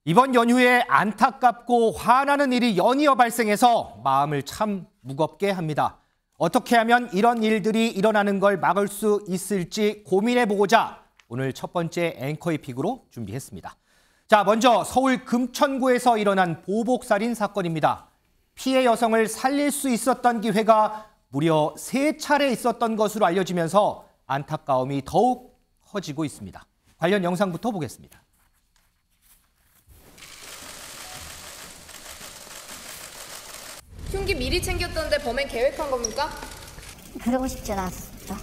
이번 연휴에 안타깝고 화나는 일이 연이어 발생해서 마음을 참 무겁게 합니다. 어떻게 하면 이런 일들이 일어나는 걸 막을 수 있을지 고민해보고자 오늘 첫 번째 앵커의 픽으로 준비했습니다. 자, 먼저 서울 금천구에서 일어난 보복살인 사건입니다. 피해 여성을 살릴 수 있었던 기회가 무려 3차례 있었던 것으로 알려지면서 안타까움이 더욱 커지고 있습니다. 관련 영상부터 보겠습니다. 흉기 미리 챙겼던데 범행 계획한 겁니까? 그러고 싶지 않았어.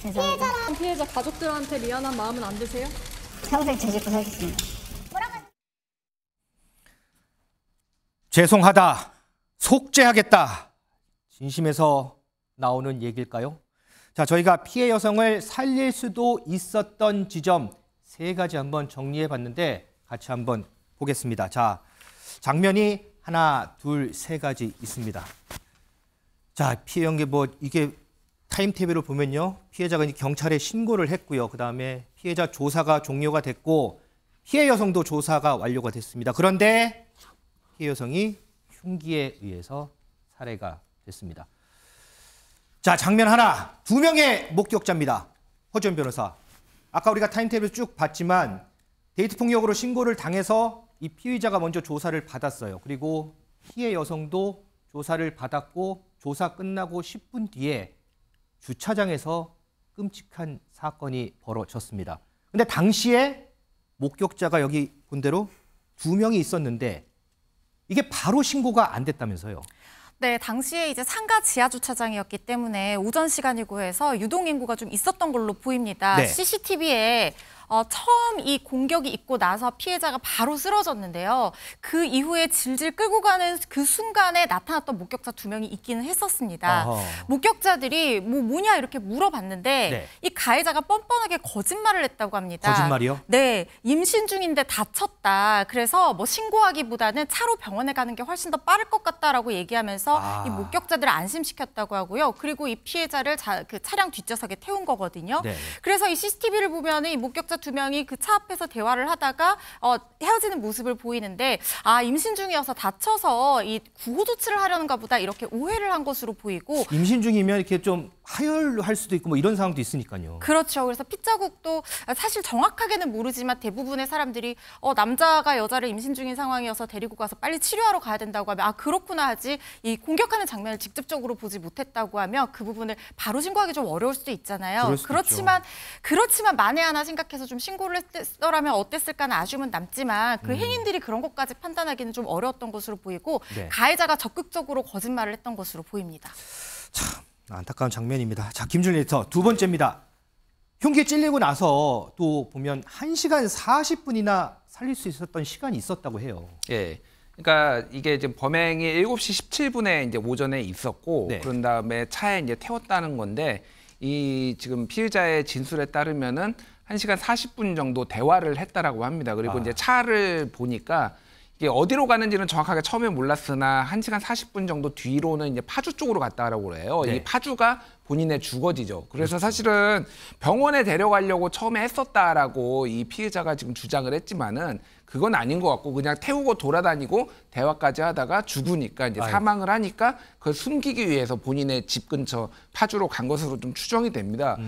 죄송합니다. 피해자 가족들한테 미안한 마음은 안 드세요? 평생 죄짓고 살겠습니다. 죄송하다, 속죄하겠다, 진심에서 나오는 얘기일까요? 자, 저희가 피해 여성을 살릴 수도 있었던 지점 3가지 한번 정리해봤는데 같이 한번 보겠습니다. 자, 장면이 하나, 둘, 3가지 있습니다. 자, 피해 연계 이게 타임테이블을 보면요. 피해자가 경찰에 신고를 했고요. 그다음에 피해자 조사가 종료가 됐고 피해 여성도 조사가 완료가 됐습니다. 그런데 피해 여성이 흉기에 의해서 살해가 됐습니다. 자, 장면 하나, 2명의 목격자입니다. 허지원 변호사. 아까 우리가 타임테이블 쭉 봤지만 데이트 폭력으로 신고를 당해서 이 피의자가 먼저 조사를 받았어요. 그리고 피해 여성도 조사를 받았고 조사 끝나고 10분 뒤에 주차장에서 끔찍한 사건이 벌어졌습니다. 근데 당시에 목격자가 여기 본 대로 2명이 있었는데 이게 바로 신고가 안 됐다면서요. 네, 당시에 이제 상가 지하 주차장이었기 때문에 오전 시간이고 해서 유동 인구가 좀 있었던 걸로 보입니다. 네. CCTV에 처음 이 공격이 있고 나서 피해자가 바로 쓰러졌는데요. 그 이후에 질질 끌고 가는 그 순간에 나타났던 목격자 2명이 있기는 했었습니다. 목격자들이 뭐냐 이렇게 물어봤는데 네. 이 가해자가 뻔뻔하게 거짓말을 했다고 합니다. 거짓말이요? 네, 임신 중인데 다쳤다. 그래서 신고하기보다는 차로 병원에 가는 게 훨씬 더 빠를 것 같다라고 얘기하면서 이 목격자들을 안심시켰다고 하고요. 그리고 이 피해자를 그 차량 뒷좌석에 태운 거거든요. 네. 그래서 이 CCTV를 보면 이 목격자 2명이 그 차 앞에서 대화를 하다가 헤어지는 모습을 보이는데 임신 중이어서 다쳐서 이 구호 조치를 하려는가 보다 이렇게 오해를 한 것으로 보이고 임신 중이면 이렇게 좀 하혈할 수도 있고 이런 상황도 있으니까요. 그렇죠. 그래서 핏자국도 사실 정확하게는 모르지만 대부분의 사람들이 남자가 여자를 임신 중인 상황이어서 데리고 가서 빨리 치료하러 가야 된다고 하면 그렇구나 하지 이 공격하는 장면을 직접적으로 보지 못했다고 하면 그 부분을 바로 신고하기 좀 어려울 수도 있잖아요. 그렇지만 만에 하나 생각해서 좀 신고를 했더라면 어땠을까는 아쉬움은 남지만 그 행인들이 그런 것까지 판단하기는 좀 어려웠던 것으로 보이고 네. 가해자가 적극적으로 거짓말을 했던 것으로 보입니다. 참 안타까운 장면입니다. 자, 김준일 에디터 2번째입니다. 흉기에 찔리고 나서 또 보면 1시간 40분이나 살릴 수 있었던 시간이 있었다고 해요. 예. 그러니까 이게 지금 범행이 7시 17분에 이제 오전에 있었고 네. 그런 다음에 차에 이제 태웠다는 건데 이 지금 피의자의 진술에 따르면은 1시간 40분 정도 대화를 했다라고 합니다. 그리고 이제 차를 보니까 이게 어디로 가는지는 정확하게 처음에 몰랐으나 1시간 40분 정도 뒤로는 이제 파주 쪽으로 갔다라고 그래요. 네. 이 파주가 본인의 주거지죠. 그래서 사실은 병원에 데려가려고 처음에 했었다라고 이 피해자가 지금 주장을 했지만은 그건 아닌 것 같고 그냥 태우고 돌아다니고 대화까지 하다가 죽으니까 이제 사망을 하니까 그걸 숨기기 위해서 본인의 집 근처 파주로 간 것으로 좀 추정이 됩니다.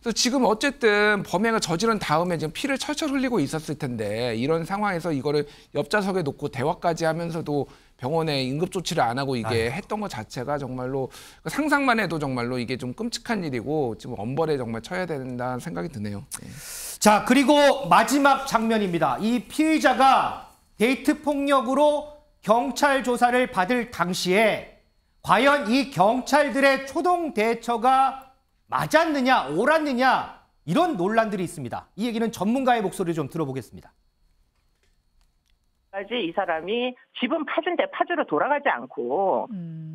그래서 지금 어쨌든 범행을 저지른 다음에 지금 피를 철철 흘리고 있었을 텐데 이런 상황에서 이거를 옆좌석에 놓고 대화까지 하면서도 병원에 응급조치를 안 하고 이게 했던 것 자체가 정말로 상상만 해도 정말로 이게 좀 끔찍한 일이고 지금 엄벌에 정말 쳐야 된다는 생각이 드네요. 네. 자, 그리고 마지막 장면입니다. 이 피의자가 데이트 폭력으로 경찰 조사를 받을 당시에 과연 이 경찰들의 초동 대처가 맞았느냐, 옳았느냐 이런 논란들이 있습니다. 이 얘기는 전문가의 목소리를 좀 들어보겠습니다. 이 사람이 집은 파주인데 파주로 돌아가지 않고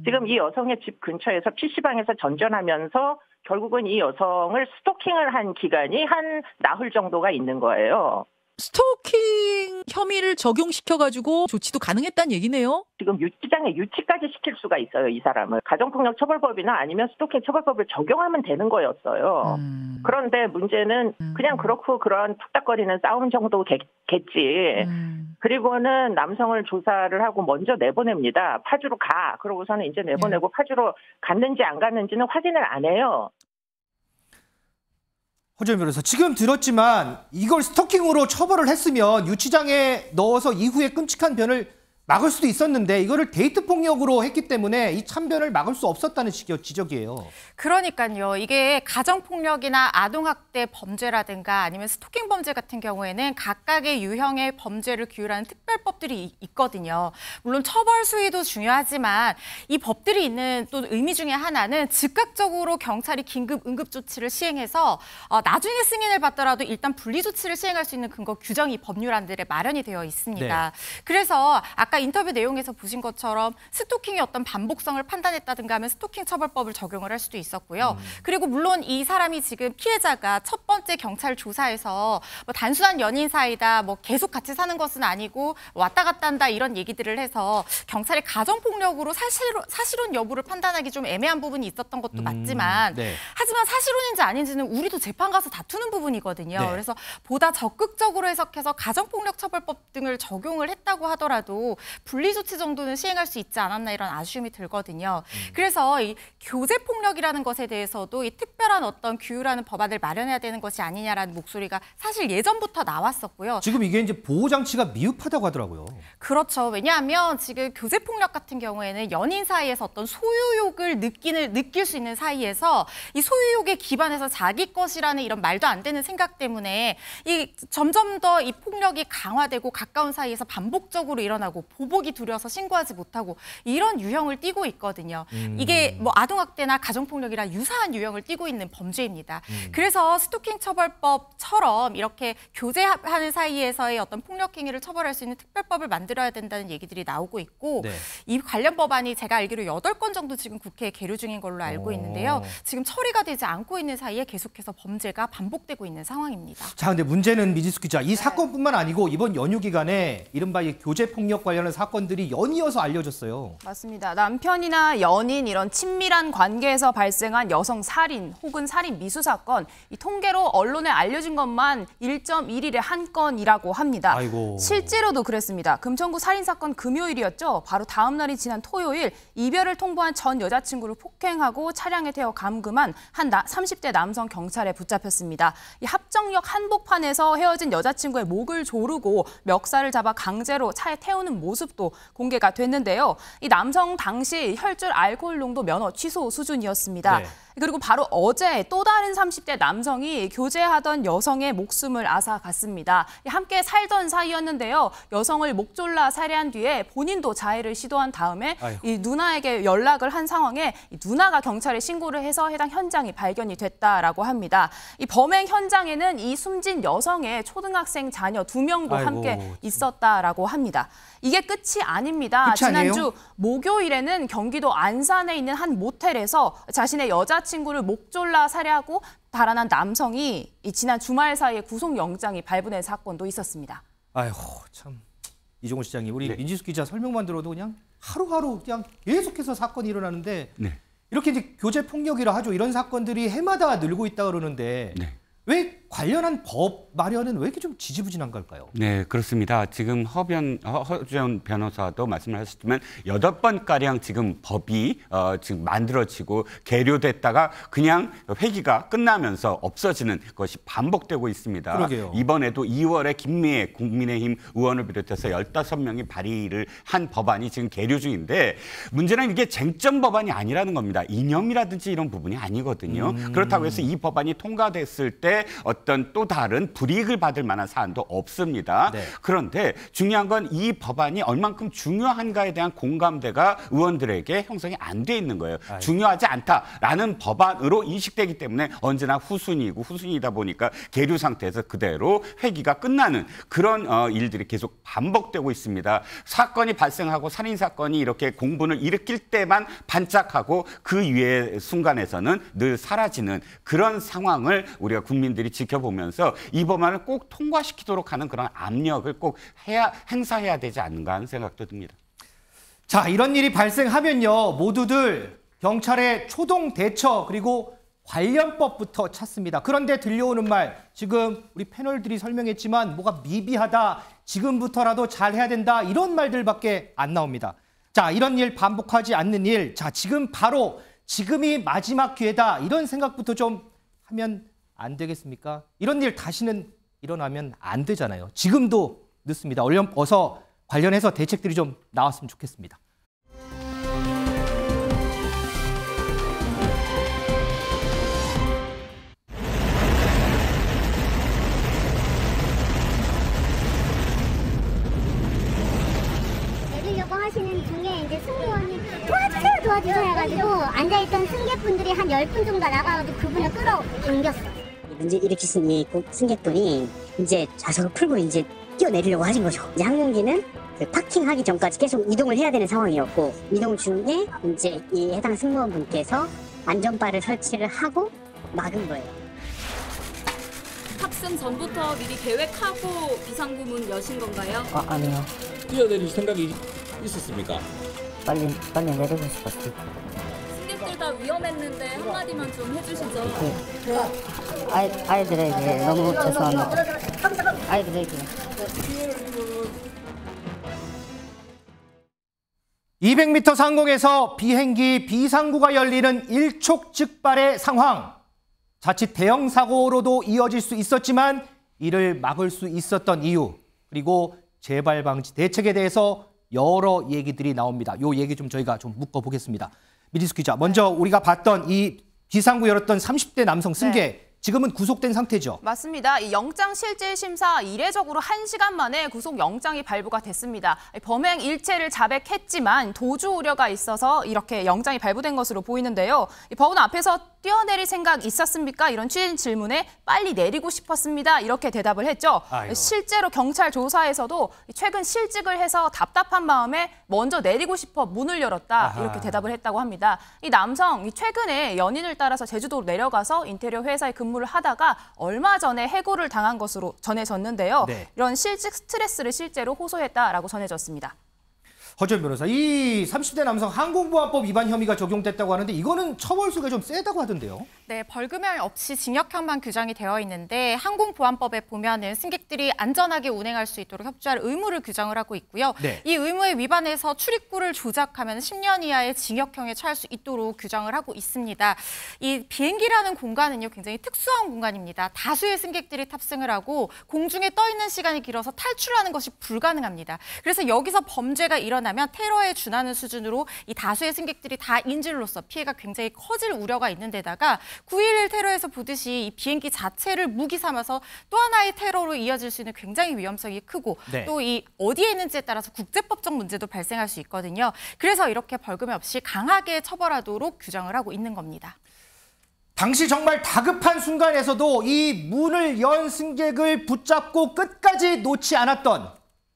지금 이 여성의 집 근처에서 PC방에서 전전하면서 결국은 이 여성을 스토킹을 한 기간이 한 나흘 정도가 있는 거예요. 스토킹 혐의를 적용시켜가지고 조치도 가능했다는 얘기네요. 지금 유치장에 유치까지 시킬 수가 있어요, 이 사람을. 가정폭력 처벌법이나 아니면 스토킹 처벌법을 적용하면 되는 거였어요. 그런데 문제는 그냥 그렇고 그런 툭닥거리는 싸움 정도겠지. 그리고는 남성을 조사를 하고 먼저 내보냅니다. 파주로 가. 그러고서는 이제 내보내고 파주로 갔는지 안 갔는지는 확인을 안 해요. 허재현 변호사, 지금 들었지만 이걸 스토킹으로 처벌을 했으면 유치장에 넣어서 이후에 끔찍한 변을 막을 수도 있었는데 이거를 데이트 폭력으로 했기 때문에 이 참변을 막을 수 없었다는 지적이에요. 그러니까요. 이게 가정폭력이나 아동학대 범죄라든가 아니면 스토킹 범죄 같은 경우에는 각각의 유형의 범죄를 규율하는 특별법들이 있거든요. 물론 처벌 수위도 중요하지만 이 법들이 있는 또 의미 중에 하나는 즉각적으로 경찰이 긴급 응급조치를 시행해서 나중에 승인을 받더라도 일단 분리조치를 시행할 수 있는 근거 규정이 법률안들에 마련이 되어 있습니다. 네. 그래서 아까 인터뷰 내용에서 보신 것처럼 스토킹의 어떤 반복성을 판단했다든가 하면 스토킹 처벌법을 적용을 할 수도 있었고요. 그리고 물론 이 사람이 지금 피해자가 첫 번째 경찰 조사에서 뭐 단순한 연인 사이다, 뭐 계속 같이 사는 것은 아니고 왔다 갔다 한다 이런 얘기들을 해서 경찰이 가정폭력으로 사실혼 여부를 판단하기 좀 애매한 부분이 있었던 것도 맞지만 네. 하지만 사실혼인지 아닌지는 우리도 재판 가서 다투는 부분이거든요. 네. 그래서 보다 적극적으로 해석해서 가정폭력처벌법 등을 적용을 했다고 하더라도 분리조치 정도는 시행할 수 있지 않았나 이런 아쉬움이 들거든요. 그래서 이 교제폭력이라는 것에 대해서도 이 특별한 어떤 규율하는 법안을 마련해야 되는 것이 아니냐라는 목소리가 사실 예전부터 나왔었고요. 지금 이게 이제 보호장치가 미흡하다고 하더라고요. 그렇죠. 왜냐하면 지금 교제폭력 같은 경우에는 연인 사이에서 어떤 소유욕을 느낄 수 있는 사이에서 이 소유욕에 기반해서 자기 것이라는 이런 말도 안 되는 생각 때문에 이 점점 더 이 폭력이 강화되고 가까운 사이에서 반복적으로 일어나고 보복이 두려워서 신고하지 못하고 이런 유형을 띠고 있거든요. 이게 뭐 아동학대나 가정폭력이랑 유사한 유형을 띠고 있는 범죄입니다. 그래서 스토킹 처벌법처럼 이렇게 교제하는 사이에서의 어떤 폭력 행위를 처벌할 수 있는 특별법을 만들어야 된다는 얘기들이 나오고 있고 네. 이 관련 법안이 제가 알기로 8건 정도 지금 국회에 계류 중인 걸로 알고 있는데요. 지금 처리가 되지 않고 있는 사이에 계속해서 범죄가 반복되고 있는 상황입니다. 자, 근데 문제는 미지수 기자, 이 사건뿐만 아니고 이번 연휴 기간에 이른바 이 교제폭력 관련한 사건들이 연이어서 알려졌어요. 맞습니다. 남편이나 연인 이런 친밀한 관계에서 발생한 여성 살인 혹은 살인 미수 사건, 이 통계로 언론에 알려진 것만 1.1일에 한 건이라고 합니다. 아이고. 실제로도 그랬습니다. 금천구 살인 사건 금요일이었죠. 바로 다음 날이 지난 토요일 이별을 통보한 전 여자친구를 폭행하고 차량에 태워 감금한 한 30대 남성 경찰에 붙잡혔습니다. 이 합정역 한복판에서 헤어진 여자친구의 목을 조르고 멱살을 잡아 강제로 차에 태우는 모습도 공개가 됐는데요. 이 남성 당시 혈중 알코올 농도 면허 취소 수준이었습니다. 네. 그리고 바로 어제 또 다른 30대 남성이 교제하던 여성의 목숨을 앗아갔습니다. 함께 살던 사이였는데요. 여성을 목 졸라 살해한 뒤에 본인도 자해를 시도한 다음에 이 누나에게 연락을 한 상황에 이 누나가 경찰에 신고를 해서 해당 현장이 발견이 됐다라고 합니다. 이 범행 현장에는 이 숨진 여성의 초등학생 자녀 2명도 함께 있었다라고 합니다. 이게 끝이 아닙니다. 지난주 목요일에는 경기도 안산에 있는 한 모텔에서 자신의 여자친구를 목 졸라 살해하고 달아난 남성이 지난 주말 사이에 구속영장이 발부된 사건도 있었습니다. 아이고 참, 이종호 시장님, 우리 민지수 기자 설명만 들어도 그냥 하루하루 그냥 계속해서 사건이 일어나는데 이렇게 이제 교제 폭력이라 하죠. 이런 사건들이 해마다 늘고 있다 그러는데 왜 관련한 법 마련은 왜 이렇게 좀 지지부진한 걸까요? 네, 그렇습니다. 지금 허재현 변호사도 말씀을 하셨지만 8번가량 지금 법이 지금 만들어지고 계류됐다가 그냥 회기가 끝나면서 없어지는 것이 반복되고 있습니다. 그러게요. 이번에도 2월에 김미애 국민의힘 의원을 비롯해서 15명이 발의를 한 법안이 지금 계류 중인데 문제는 이게 쟁점 법안이 아니라는 겁니다. 이념이라든지 이런 부분이 아니거든요. 그렇다고 해서 이 법안이 통과됐을 때 어떤 또 다른 불이익을 받을 만한 사안도 없습니다. 네. 그런데 중요한 건 이 법안이 얼만큼 중요한가에 대한 공감대가 의원들에게 형성이 안 돼 있는 거예요. 중요하지 않다라는 법안으로 인식되기 때문에 언제나 후순위이다 보니까 계류 상태에서 그대로 회기가 끝나는 그런 일들이 계속 반복되고 있습니다. 사건이 발생하고 살인 사건이 이렇게 공분을 일으킬 때만 반짝하고 그 이외의 순간에서는 늘 사라지는 그런 상황을 우리가 국민들이 지켜보면서 이 법안을 꼭 통과시키도록 하는 그런 압력을 꼭 행사해야 되지 않는가 하는 생각도 듭니다. 자, 이런 일이 발생하면요, 모두들 경찰의 초동 대처 그리고 관련법부터 찾습니다. 그런데 들려오는 말, 지금 우리 패널들이 설명했지만 뭐가 미비하다, 지금부터라도 잘해야 된다, 이런 말들밖에 안 나옵니다. 자, 이런 일 반복하지 않는 일, 자, 지금 바로 지금이 마지막 기회다, 이런 생각부터 좀 하면 안 되겠습니까? 이런 일 다시는 일어나면 안 되잖아요. 지금도 늦습니다. 얼른 어서 관련해서 대책들이 좀 나왔으면 좋겠습니다. 내리려고 하시는 중에 이제 승무원이 도와주세요 해가지고 앉아있던 승객분들이 한 10분 정도 나가가지고 그분을 끌어당겼어. 문제 일으키신 이 승객분이 이제 좌석을 풀고 이제 뛰어내리려고 하신 거죠. 이제 항공기는 그 파킹하기 전까지 계속 이동을 해야 되는 상황이었고, 이동 중에 이제 이 해당 승무원분께서 안전바를 설치를 하고 막은 거예요. 탑승 전부터 미리 계획하고 비상구문 여신 건가요? 아니요. 뛰어내릴 생각이 있었습니까? 빨리 내리고 싶었어요. 승객들 다 위험했는데 한마디만 좀 해주시죠. 아이들에게 너무 죄송합니다. 아이들에게. 200m 상공에서 비행기 비상구가 열리는 일촉즉발의 상황. 자칫 대형 사고로도 이어질 수 있었지만 이를 막을 수 있었던 이유, 그리고 재발 방지 대책에 대해서 여러 얘기들이 나옵니다. 요 얘기 좀 저희가 좀 묶어보겠습니다. 미리수 기자, 먼저 우리가 봤던 이 비상구 열었던 30대 남성 승객, 지금은 구속된 상태죠? 맞습니다. 이 영장 실질 심사 이례적으로 1시간 만에 구속 영장이 발부가 됐습니다. 범행 일체를 자백했지만 도주 우려가 있어서 이렇게 영장이 발부된 것으로 보이는데요. 이 법원 앞에서 뛰어내릴 생각 있었습니까? 이런 취임 질문에 빨리 내리고 싶었습니다. 이렇게 대답을 했죠. 아이고. 실제로 경찰 조사에서도 최근 실직을 해서 답답한 마음에 먼저 내리고 싶어 문을 열었다. 아하. 이렇게 대답을 했다고 합니다. 이 남성 최근에 연인을 따라서 제주도로 내려가서 인테리어 회사에 근무를 하다가 얼마 전에 해고를 당한 것으로 전해졌는데요. 네. 이런 실직 스트레스를 실제로 호소했다라고 전해졌습니다. 허준 변호사, 이 30대 남성 항공보안법 위반 혐의가 적용됐다고 하는데 이거는 처벌수가 좀 세다고 하던데요? 네, 벌금형 없이 징역형만 규정이 되어 있는데 항공보안법에 보면은 승객들이 안전하게 운행할 수 있도록 협조할 의무를 규정을 하고 있고요. 네. 이 의무에 위반해서 출입구를 조작하면 10년 이하의 징역형에 처할 수 있도록 규정을 하고 있습니다. 이 비행기라는 공간은요, 굉장히 특수한 공간입니다. 다수의 승객들이 탑승을 하고 공중에 떠 있는 시간이 길어서 탈출하는 것이 불가능합니다. 그래서 여기서 범죄가 일어나면 테러에 준하는 수준으로 이 다수의 승객들이 다 인질로서 피해가 굉장히 커질 우려가 있는 데다가 9.11 테러에서 보듯이 이 비행기 자체를 무기 삼아서 또 하나의 테러로 이어질 수 있는 굉장히 위험성이 크고 네. 또 이 어디에 있는지에 따라서 국제법적 문제도 발생할 수 있거든요. 그래서 이렇게 벌금 없이 강하게 처벌하도록 규정을 하고 있는 겁니다. 당시 정말 다급한 순간에서도 이 문을 연 승객을 붙잡고 끝까지 놓지 않았던,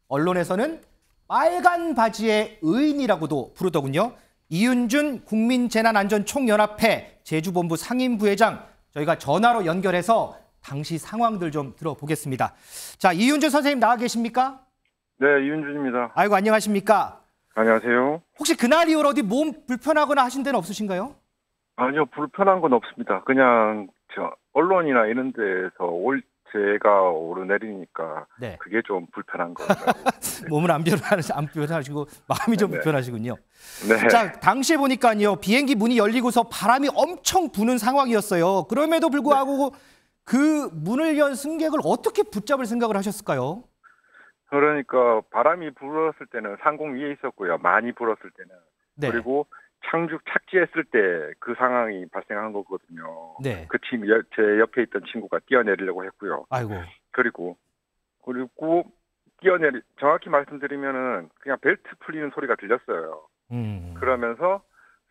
언론에서는 빨간 바지의 의인이라고도 부르더군요. 이윤준 국민재난안전총연합회 제주본부 상임부회장, 저희가 전화로 연결해서 당시 상황들 좀 들어보겠습니다. 자, 이윤준 선생님 나와 계십니까? 네, 이윤준입니다. 아이고, 안녕하십니까? 안녕하세요. 혹시 그날 이후로 어디 몸 불편하거나 하신 데는 없으신가요? 아니요, 불편한 건 없습니다. 그냥 언론이나 이런 데서 제가 오르내리니까 네. 그게 좀 불편한 거예요. 몸은 안 불편하시고 마음이 좀 네. 불편하시군요. 네. 자, 당시에 보니까요, 비행기 문이 열리고서 바람이 엄청 부는 상황이었어요. 그럼에도 불구하고 그 문을 연 승객을 어떻게 붙잡을 생각을 하셨을까요? 그러니까 바람이 불었을 때는 상공 위에 있었고요. 많이 불었을 때는. 네. 그리고 착지했을 때 그 상황이 발생한 거거든요. 네. 그 제 옆에 있던 친구가 뛰어내리려고 했고요. 아이고. 그리고 정확히 말씀드리면은 그냥 벨트 풀리는 소리가 들렸어요. 그러면서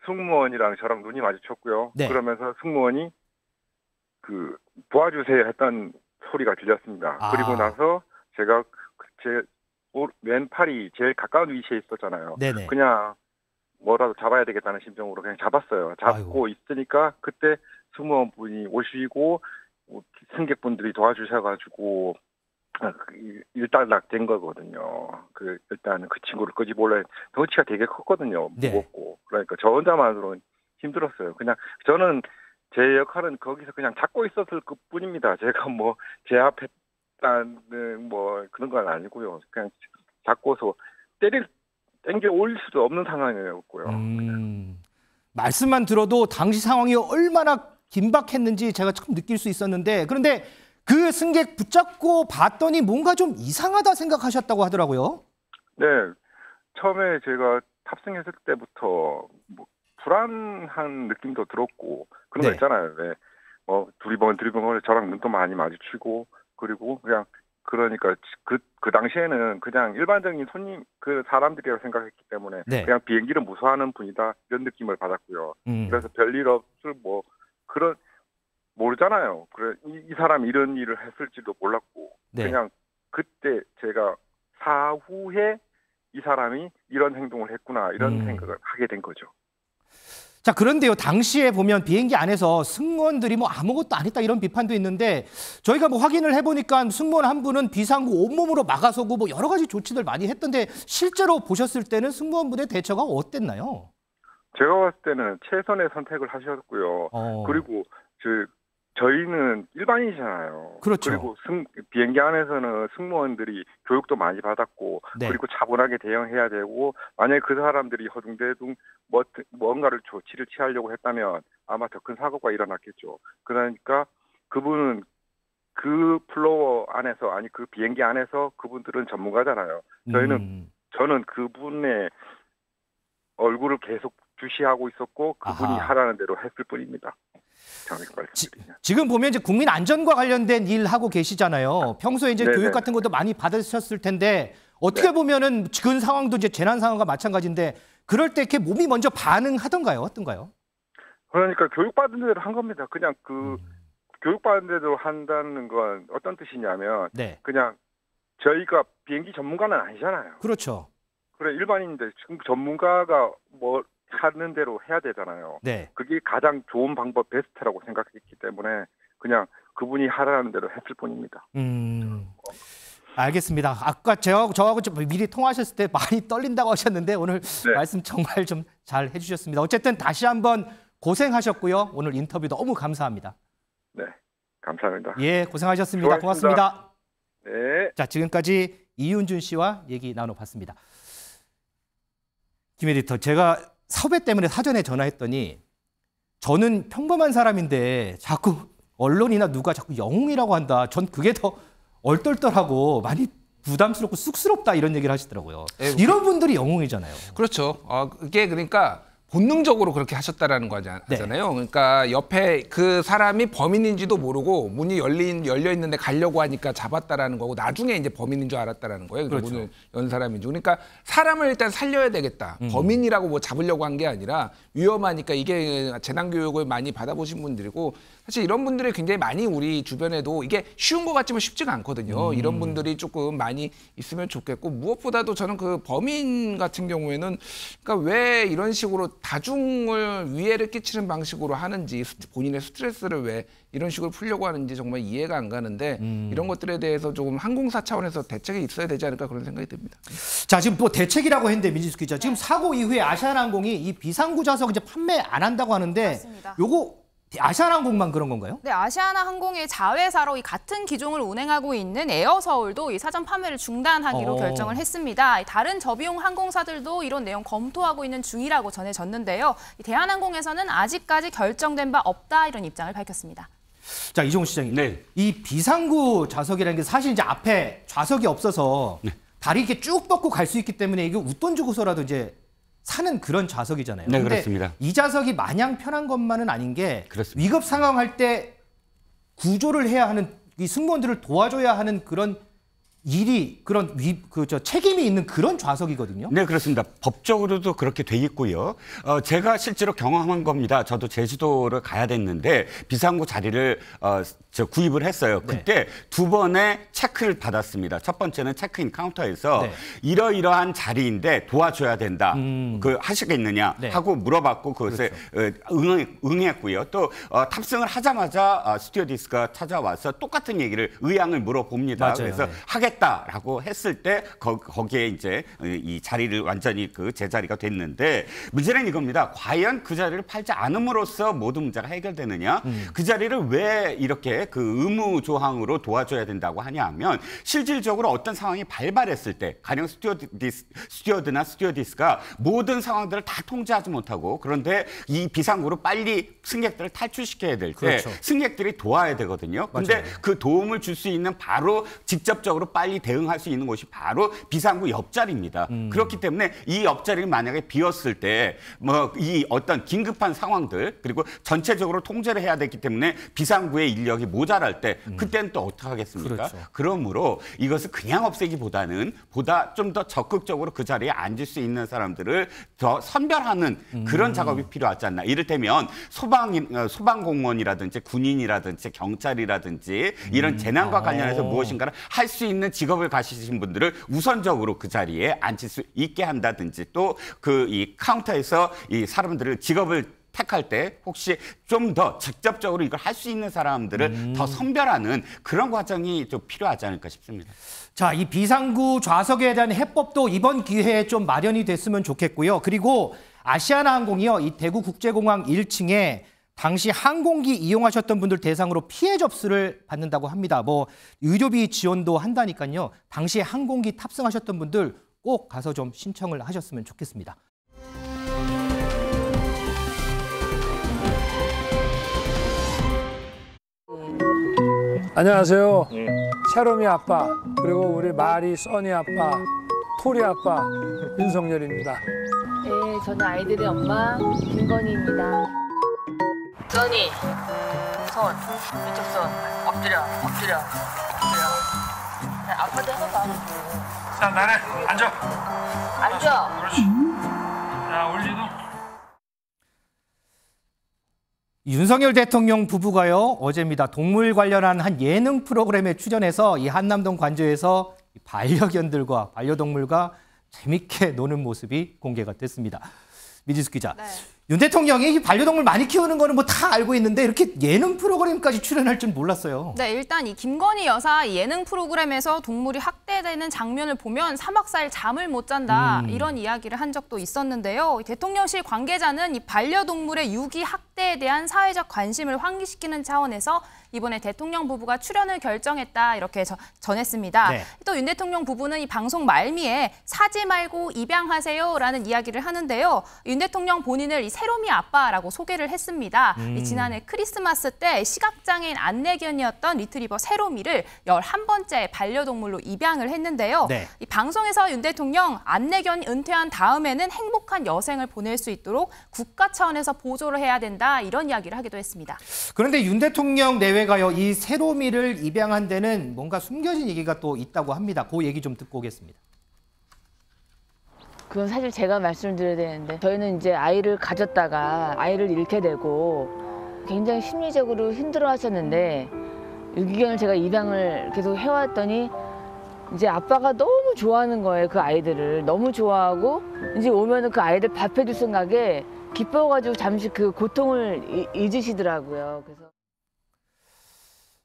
승무원이랑 저랑 눈이 마주쳤고요. 네. 그러면서 승무원이 도와주세요 했던 소리가 들렸습니다. 아. 그리고 나서 제가 제 왼팔이 제일 가까운 위치에 있었잖아요. 네네. 그냥 뭐라도 잡아야 되겠다는 심정으로 그냥 잡았어요. 잡고 있으니까 그때 승무원분이 오시고 승객분들이 도와주셔가지고 일단락 된 거거든요. 일단 그 친구를 끄집올래 덩치가 되게 컸거든요. 네. 무겁고. 그러니까 저 혼자만으로는 힘들었어요. 그냥 저는 제 역할은 거기서 그냥 잡고 있었을 뿐입니다. 제가 뭐 제압했다는 뭐 그런 건 아니고요. 그냥 잡고서 땡겨 올릴 수도 없는 상황이었고요. 말씀만 들어도 당시 상황이 얼마나 긴박했는지 제가 처음 느낄 수 있었는데, 그런데 그 승객 붙잡고 봤더니 뭔가 좀 이상하다 생각하셨다고 하더라고요. 네, 처음에 제가 탑승했을 때부터 뭐 불안한 느낌도 들었고 그런 거 있잖아요. 왜 두리번 저랑 눈도 많이 마주치고, 그리고 그냥 그러니까 그 당시에는 그냥 일반적인 손님 그 사람들이라고 생각했기 때문에 그냥 비행기를 무서워하는 분이다 이런 느낌을 받았고요. 그래서 별일 없을 뭐 그런 모르잖아요. 그래 이 사람이 이런 일을 했을지도 몰랐고 그냥 그때 제가 사후에 이 사람이 이런 행동을 했구나 이런 생각을 하게 된 거죠. 자, 그런데요, 당시에 보면 비행기 안에서 승무원들이 뭐 아무것도 안 했다 이런 비판도 있는데, 저희가 뭐 확인을 해보니까 승무원 한 분은 비상구 온몸으로 막아서고 뭐 여러 가지 조치들 많이 했던데, 실제로 보셨을 때는 승무원분의 대처가 어땠나요? 제가 봤을 때는 최선의 선택을 하셨고요. 그리고 저희는 일반인이잖아요. 그렇죠. 그리고 비행기 안에서는 승무원들이 교육도 많이 받았고, 그리고 차분하게 대응해야 되고, 만약에 그 사람들이 허둥대둥 뭔가를 조치를 취하려고 했다면 아마 더 큰 사고가 일어났겠죠. 그러니까 그분은 그 플로어 안에서, 아니 그 비행기 안에서 그분들은 전문가잖아요. 저는 그분의 얼굴을 계속 주시하고 있었고, 그분이 하라는 대로 했을 뿐입니다. 지금 보면 이제 국민 안전과 관련된 일 하고 계시잖아요. 평소에 이제 교육 같은 것도 많이 받으셨을 텐데, 어떻게 보면은 지금 상황도 이제 재난 상황과 마찬가지인데, 그럴 때 이렇게 몸이 먼저 반응하던가요? 어떤가요? 그러니까 교육받은 대로 한 겁니다. 그냥 교육받은 대로 한다는 건 어떤 뜻이냐면 그냥 저희가 비행기 전문가는 아니잖아요. 그렇죠. 그래 일반인인데 지금 전문가가 뭐 하는 대로 해야 되잖아요. 그게 가장 좋은 방법 베스트라고 생각했기 때문에 그냥 그분이 하라는 대로 했을 뿐입니다. 알겠습니다. 아까 저하고 좀 미리 통화하셨을 때 많이 떨린다고 하셨는데 오늘 말씀 정말 좀 잘 해주셨습니다. 어쨌든 다시 한번 고생하셨고요. 오늘 인터뷰 너무 감사합니다. 네, 감사합니다. 예, 고생하셨습니다. 고맙습니다. 네. 자, 지금까지 이윤준 씨와 얘기 나눠봤습니다. 김 에디터, 제가 섭외 때문에 사전에 전화했더니 저는 평범한 사람인데 자꾸 언론이나 누가 자꾸 영웅이라고 한다. 전 그게 더 얼떨떨하고 많이 부담스럽고 쑥스럽다 이런 얘기를 하시더라고요. 이런 분들이 영웅이잖아요. 그렇죠. 그게 그러니까 본능적으로 그렇게 하셨다라는 거잖아요. 그러니까 옆에 그 사람이 범인인지도 모르고 문이 열려 있는데 가려고 하니까 잡았다라는 거고, 나중에 이제 범인인 줄 알았다라는 거예요. 그렇죠. 문을 연 사람인지. 그러니까 사람을 일단 살려야 되겠다. 범인이라고 뭐 잡으려고 한 게 아니라 위험하니까, 이게 재난 교육을 많이 받아보신 분들이고, 사실 이런 분들이 굉장히 많이 우리 주변에도 이게 쉬운 것 같지만 쉽지가 않거든요. 이런 분들이 조금 많이 있으면 좋겠고, 무엇보다도 저는 그 범인 같은 경우에는 그러니까 왜 이런 식으로 다중을 위해를 끼치는 방식으로 하는지, 본인의 스트레스를 왜 이런 식으로 풀려고 하는지 정말 이해가 안 가는데, 이런 것들에 대해서 조금 항공사 차원에서 대책이 있어야 되지 않을까 그런 생각이 듭니다. 자, 지금 뭐 대책이라고 했는데 민지숙 기자, 지금 사고 이후에 아시아나항공이 이 비상구 좌석 이제 판매 안 한다고 하는데, 맞습니다. 요거 아시아나항공만 그런 건가요? 네, 아시아나항공의 자회사로 이 같은 기종을 운행하고 있는 에어서울도 이 사전 판매를 중단하기로 결정을 했습니다. 다른 저비용 항공사들도 이런 내용 검토하고 있는 중이라고 전해졌는데요. 대한항공에서는 아직까지 결정된 바 없다 이런 입장을 밝혔습니다. 자, 이종훈 시장님, 이 비상구 좌석이라는 게 사실 이제 앞에 좌석이 없어서 다리 이렇게 쭉 뻗고 갈 수 있기 때문에 이게 웃돈 주고서라도 이제 사는 그런 좌석이잖아요. 네, 근데 그렇습니다. 이 좌석이 마냥 편한 것만은 아닌 게, 그렇습니다. 위급 상황 할 때 구조를 해야 하는, 이 승무원들을 도와줘야 하는 그런 일이, 그런 책임이 있는 그런 좌석이거든요. 네, 그렇습니다. 법적으로도 그렇게 돼 있고요. 제가 실제로 경험한 겁니다. 저도 제주도를 가야 됐는데 비상구 자리를 구입을 했어요. 그때 두 번의 체크를 받았습니다. 첫 번째는 체크인 카운터에서 이러이러한 자리인데 도와줘야 된다. 하시겠느냐 하고 물어봤고 그것에 응했고요. 또 탑승을 하자마자 스튜어디스가 찾아와서 똑같은 얘기를 의향을 물어봅니다. 그래서 하겠다. 하겠다라고 했을 때 거기에 이제 이 자리를 완전히 그 제자리가 됐는데 문제는 이겁니다. 과연 그 자리를 팔지 않음으로써 모든 문제가 해결되느냐? 그 자리를 왜 이렇게 그 의무 조항으로 도와줘야 된다고 하냐면 실질적으로 어떤 상황이 발발했을 때 가령 스튜어드나 스튜어디스가 모든 상황들을 다 통제하지 못하고 그런데 이 비상구로 빨리 승객들을 탈출시켜야 될 때 그렇죠. 승객들이 도와야 되거든요. 근데 그 도움을 줄 수 있는 바로 직접적으로 빨리 대응할 수 있는 곳이 바로 비상구 옆자리입니다. 그렇기 때문에 이 옆자리를 만약에 비었을 때 뭐 이 어떤 긴급한 상황들 그리고 전체적으로 통제를 해야 되기 때문에 비상구의 인력이 모자랄 때 그때는 또 어떻게 하겠습니까? 그렇죠. 그러므로 이것을 그냥 없애기보다는 보다 좀 더 적극적으로 그 자리에 앉을 수 있는 사람들을 더 선별하는 그런 작업이 필요하지 않나. 이를테면 소방공무원이라든지 군인이라든지 경찰이라든지 이런 재난과 관련해서 무엇인가를 할 수 있는 직업을 가지신 분들을 우선적으로 그 자리에 앉힐 수 있게 한다든지 또 그 이 카운터에서 이 사람들을 직업을 택할 때 혹시 좀 더 직접적으로 이걸 할 수 있는 사람들을 더 선별하는 그런 과정이 좀 필요하지 않을까 싶습니다. 자, 이 비상구 좌석에 대한 해법도 이번 기회에 좀 마련이 됐으면 좋겠고요. 그리고 아시아나항공이요, 이 대구국제공항 1층에 당시 항공기 이용하셨던 분들 대상으로 피해 접수를 받는다고 합니다. 뭐 의료비 지원도 한다니까요. 당시 항공기 탑승하셨던 분들 꼭 가서 좀 신청을 하셨으면 좋겠습니다. 안녕하세요. 채롬이 아빠 그리고 우리 마리 써니 아빠 토리 아빠 윤석열입니다. 네, 저는 아이들의 엄마 김건희입니다. 써니, 손, 이쪽 손, 엎드려. 네, 아빠도 하나도 안 해줘. 자, 나래 앉아. 앉아. 그렇지. 자, 올리도. 윤석열 대통령 부부가요, 어제입니다. 동물 관련한 한 예능 프로그램에 출연해서 이 한남동 관저에서 반려견들과 반려동물과 재밌게 노는 모습이 공개가 됐습니다. 미지수 기자. 네. 윤 대통령이 반려동물 많이 키우는 거는 뭐 다 알고 있는데 이렇게 예능 프로그램까지 출연할 줄 몰랐어요. 네, 일단 이 김건희 여사 예능 프로그램에서 동물이 학대되는 장면을 보면 3박 4일 잠을 못 잔다 이런 이야기를 한 적도 있었는데요. 대통령실 관계자는 이 반려동물의 유기 학대에 대한 사회적 관심을 환기시키는 차원에서 이번에 대통령 부부가 출연을 결정했다 이렇게 전했습니다. 네. 또 윤 대통령 부부는 이 방송 말미에 사지 말고 입양하세요라는 이야기를 하는데요. 윤 대통령 본인을 이 세롬이 아빠라고 소개를 했습니다. 지난해 크리스마스 때 시각장애인 안내견이었던 리트리버 세롬이를 11번째 반려동물로 입양을 했는데요. 네. 이 방송에서 윤 대통령 안내견 은퇴한 다음에는 행복한 여생을 보낼 수 있도록 국가 차원에서 보조를 해야 된다 이런 이야기를 하기도 했습니다. 그런데 윤 대통령 내외가요, 이 세롬이를 입양한 데는 뭔가 숨겨진 얘기가 또 있다고 합니다. 그 얘기 좀 듣고 오겠습니다. 그건 사실 제가 말씀드려야 되는데 저희는 이제 아이를 가졌다가 아이를 잃게 되고 굉장히 심리적으로 힘들어하셨는데 유기견을 제가 입양을 계속 해왔더니 이제 아빠가 너무 좋아하는 거예요. 그 아이들을 너무 좋아하고 이제 오면은 그 아이들 밥 해줄 생각에 기뻐가지고 잠시 그 고통을 잊으시더라고요. 그래서.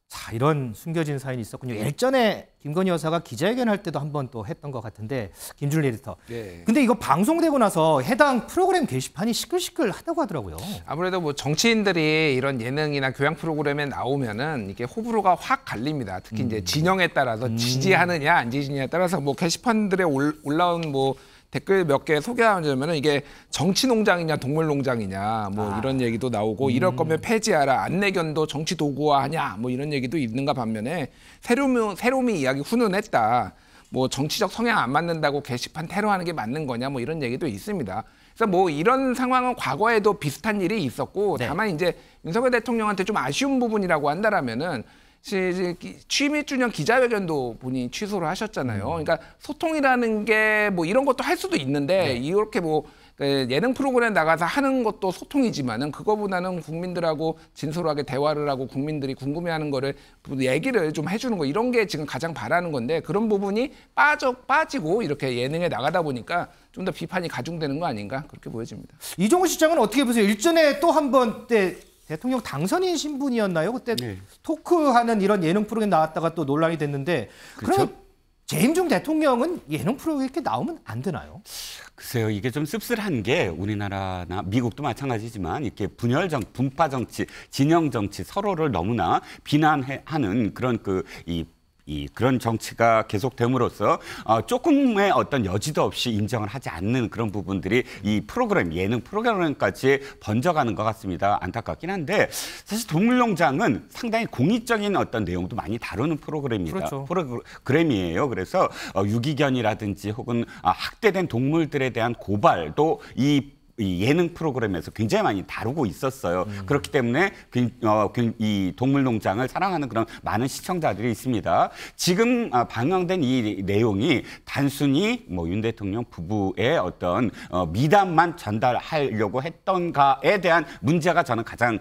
자, 이런 숨겨진 사연이 있었군요. 예전에 김건희 여사가 기자회견할 때도 한번 또 했던 것 같은데 김준일 에디터. 네. 근데 이거 방송되고 나서 해당 프로그램 게시판이 시끌시끌하다고 하더라고요. 아무래도 뭐 정치인들이 이런 예능이나 교양 프로그램에 나오면은 이게 호불호가 확 갈립니다. 특히 이제 진영에 따라서 지지하느냐 안 지지느냐에 따라서 뭐 게시판들에 올라온 뭐 댓글 몇 개 소개하자면은 이게 정치 농장이냐 동물 농장이냐 뭐 이런 얘기도 나오고 이럴 거면 폐지하라, 안내견도 정치 도구화하냐 뭐 이런 얘기도 있는가 반면에 세롬이 이야기 훈훈했다. 뭐 정치적 성향 안 맞는다고 게시판 테러하는 게 맞는 거냐 뭐 이런 얘기도 있습니다. 그래서 뭐 이런 상황은 과거에도 비슷한 일이 있었고 다만 이제 윤석열 대통령한테 좀 아쉬운 부분이라고 한다라면은 취임 1주년 기자회견도 본인이 취소를 하셨잖아요. 그러니까 소통이라는 게 뭐 이런 것도 할 수도 있는데 이렇게 뭐 예능 프로그램에 나가서 하는 것도 소통이지만은 그거보다는 국민들하고 진솔하게 대화를 하고 국민들이 궁금해하는 거를 얘기를 좀 해주는 거 이런 게 지금 가장 바라는 건데 그런 부분이 빠지고 이렇게 예능에 나가다 보니까 좀 더 비판이 가중되는 거 아닌가 그렇게 보여집니다. 이종호 시장은 어떻게 보세요? 일전에 또 한 번 때 대통령 당선인 신분이었나요? 그때 토크하는 이런 예능 프로그램 나왔다가 또 논란이 됐는데 그러면 재임 중 대통령은 예능 프로에 이렇게 나오면 안 되나요? 글쎄요, 이게 좀 씁쓸한 게 우리나라나 미국도 마찬가지지만 이렇게 분파 정치, 진영 정치 서로를 너무나 비난하는 그런 그런 정치가 계속됨으로써 조금의 어떤 여지도 없이 인정을 하지 않는 그런 부분들이 이 예능 프로그램까지 번져가는 것 같습니다. 안타깝긴 한데 사실 동물농장은 상당히 공익적인 어떤 내용도 많이 다루는 프로그램입니다. 그렇죠. 프로그램이에요. 그래서 유기견이라든지 혹은 학대된 동물들에 대한 고발도 이 예능 프로그램에서 굉장히 많이 다루고 있었어요. 그렇기 때문에 이 동물농장을 사랑하는 그런 많은 시청자들이 있습니다. 지금 방영된 이 내용이 단순히 윤 대통령 부부의 어떤 미담만 전달하려고 했던가에 대한 문제가 저는 가장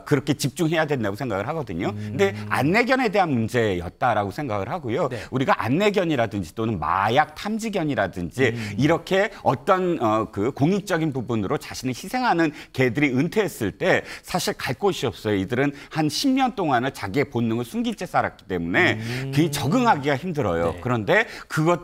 그렇게 집중해야 된다고 생각을 하거든요. 근데 안내견에 대한 문제였다라고 생각을 하고요. 네. 우리가 안내견이라든지 또는 마약 탐지견이라든지 이렇게 어떤 그 공익적인 부분 으로 자신을 희생하는 개들이 은퇴했을 때 사실 갈 곳이 없어요. 이들은 한 10년 동안을 자기의 본능을 숨긴 채 살았기 때문에 그게 적응하기가 힘들어요. 네. 그런데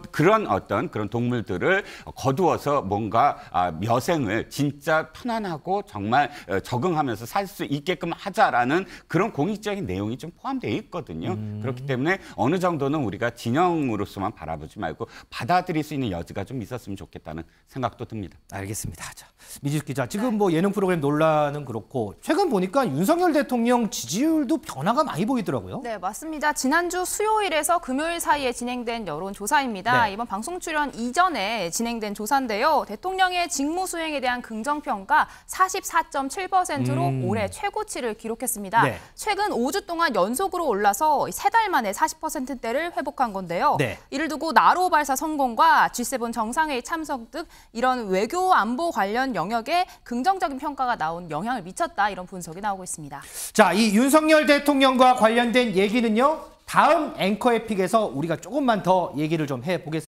그런 어떤 그런 동물들을 거두어서 뭔가 여생을 진짜 편안하고 정말 적응하면서 살 수 있게끔 하자라는 그런 공익적인 내용이 좀 포함되어 있거든요. 그렇기 때문에 어느 정도는 우리가 진영으로서만 바라보지 말고 받아들일 수 있는 여지가 좀 있었으면 좋겠다는 생각도 듭니다. 알겠습니다. 자, 미지수 기자, 지금 예능 프로그램 논란은 그렇고 최근 보니까 윤석열 대통령 지지율도 변화가 많이 보이더라고요. 네, 맞습니다. 지난주 수요일에서 금요일 사이에 진행된 여론조사입니다. 네. 이번 방송 출연 이전에 진행된 조사인데요. 대통령의 직무 수행에 대한 긍정평가 44.7%로 올해 최고치를 기록했습니다. 네. 최근 5주 동안 연속으로 올라서 3달 만에 40%대를 회복한 건데요. 네. 이를 두고 나로 발사 성공과 G7 정상회의 참석 등 이런 외교 안보 관련 영역에 긍정적인 평가가 나온 영향을 미쳤다, 이런 분석이 나오고 있습니다. 자, 이 윤석열 대통령과 관련된 얘기는요, 다음 앵커의 픽에서 우리가 조금만 더 얘기를 좀 해보겠습니다.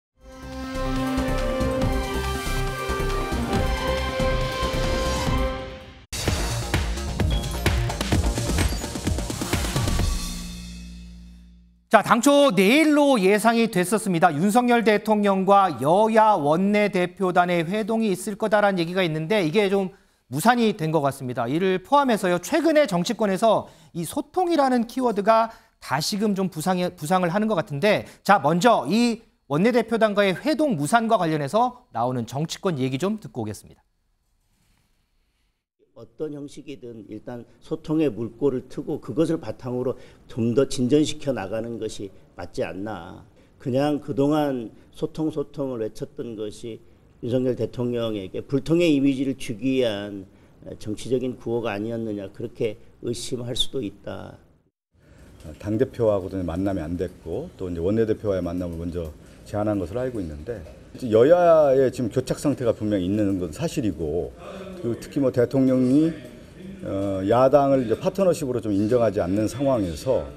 자, 당초 내일로 예상이 됐었습니다. 윤석열 대통령과 여야 원내대표단의 회동이 있을 거다라는 얘기가 있는데 이게 좀 무산이 된 것 같습니다. 이를 포함해서요, 최근에 정치권에서 이 소통이라는 키워드가 다시금 좀 부상을 하는 것 같은데, 자, 먼저 이 원내대표단과의 회동 무산과 관련해서 나오는 정치권 얘기 좀 듣고 오겠습니다. 어떤 형식이든 일단 소통의 물꼬를 트고 그것을 바탕으로 좀 더 진전시켜 나가는 것이 맞지 않나. 그냥 그동안 소통을 외쳤던 것이 윤석열 대통령에게 불통의 이미지를 주기 위한 정치적인 구호가 아니었느냐, 그렇게 의심할 수도 있다. 당대표하고도 만남이 안 됐고 또 이제 원내대표와의 만남을 먼저 제안한 것으로 알고 있는데, 여야의 지금 교착 상태가 분명히 있는 건 사실이고, 특히 대통령이 야당을 이제 파트너십으로 좀 인정하지 않는 상황에서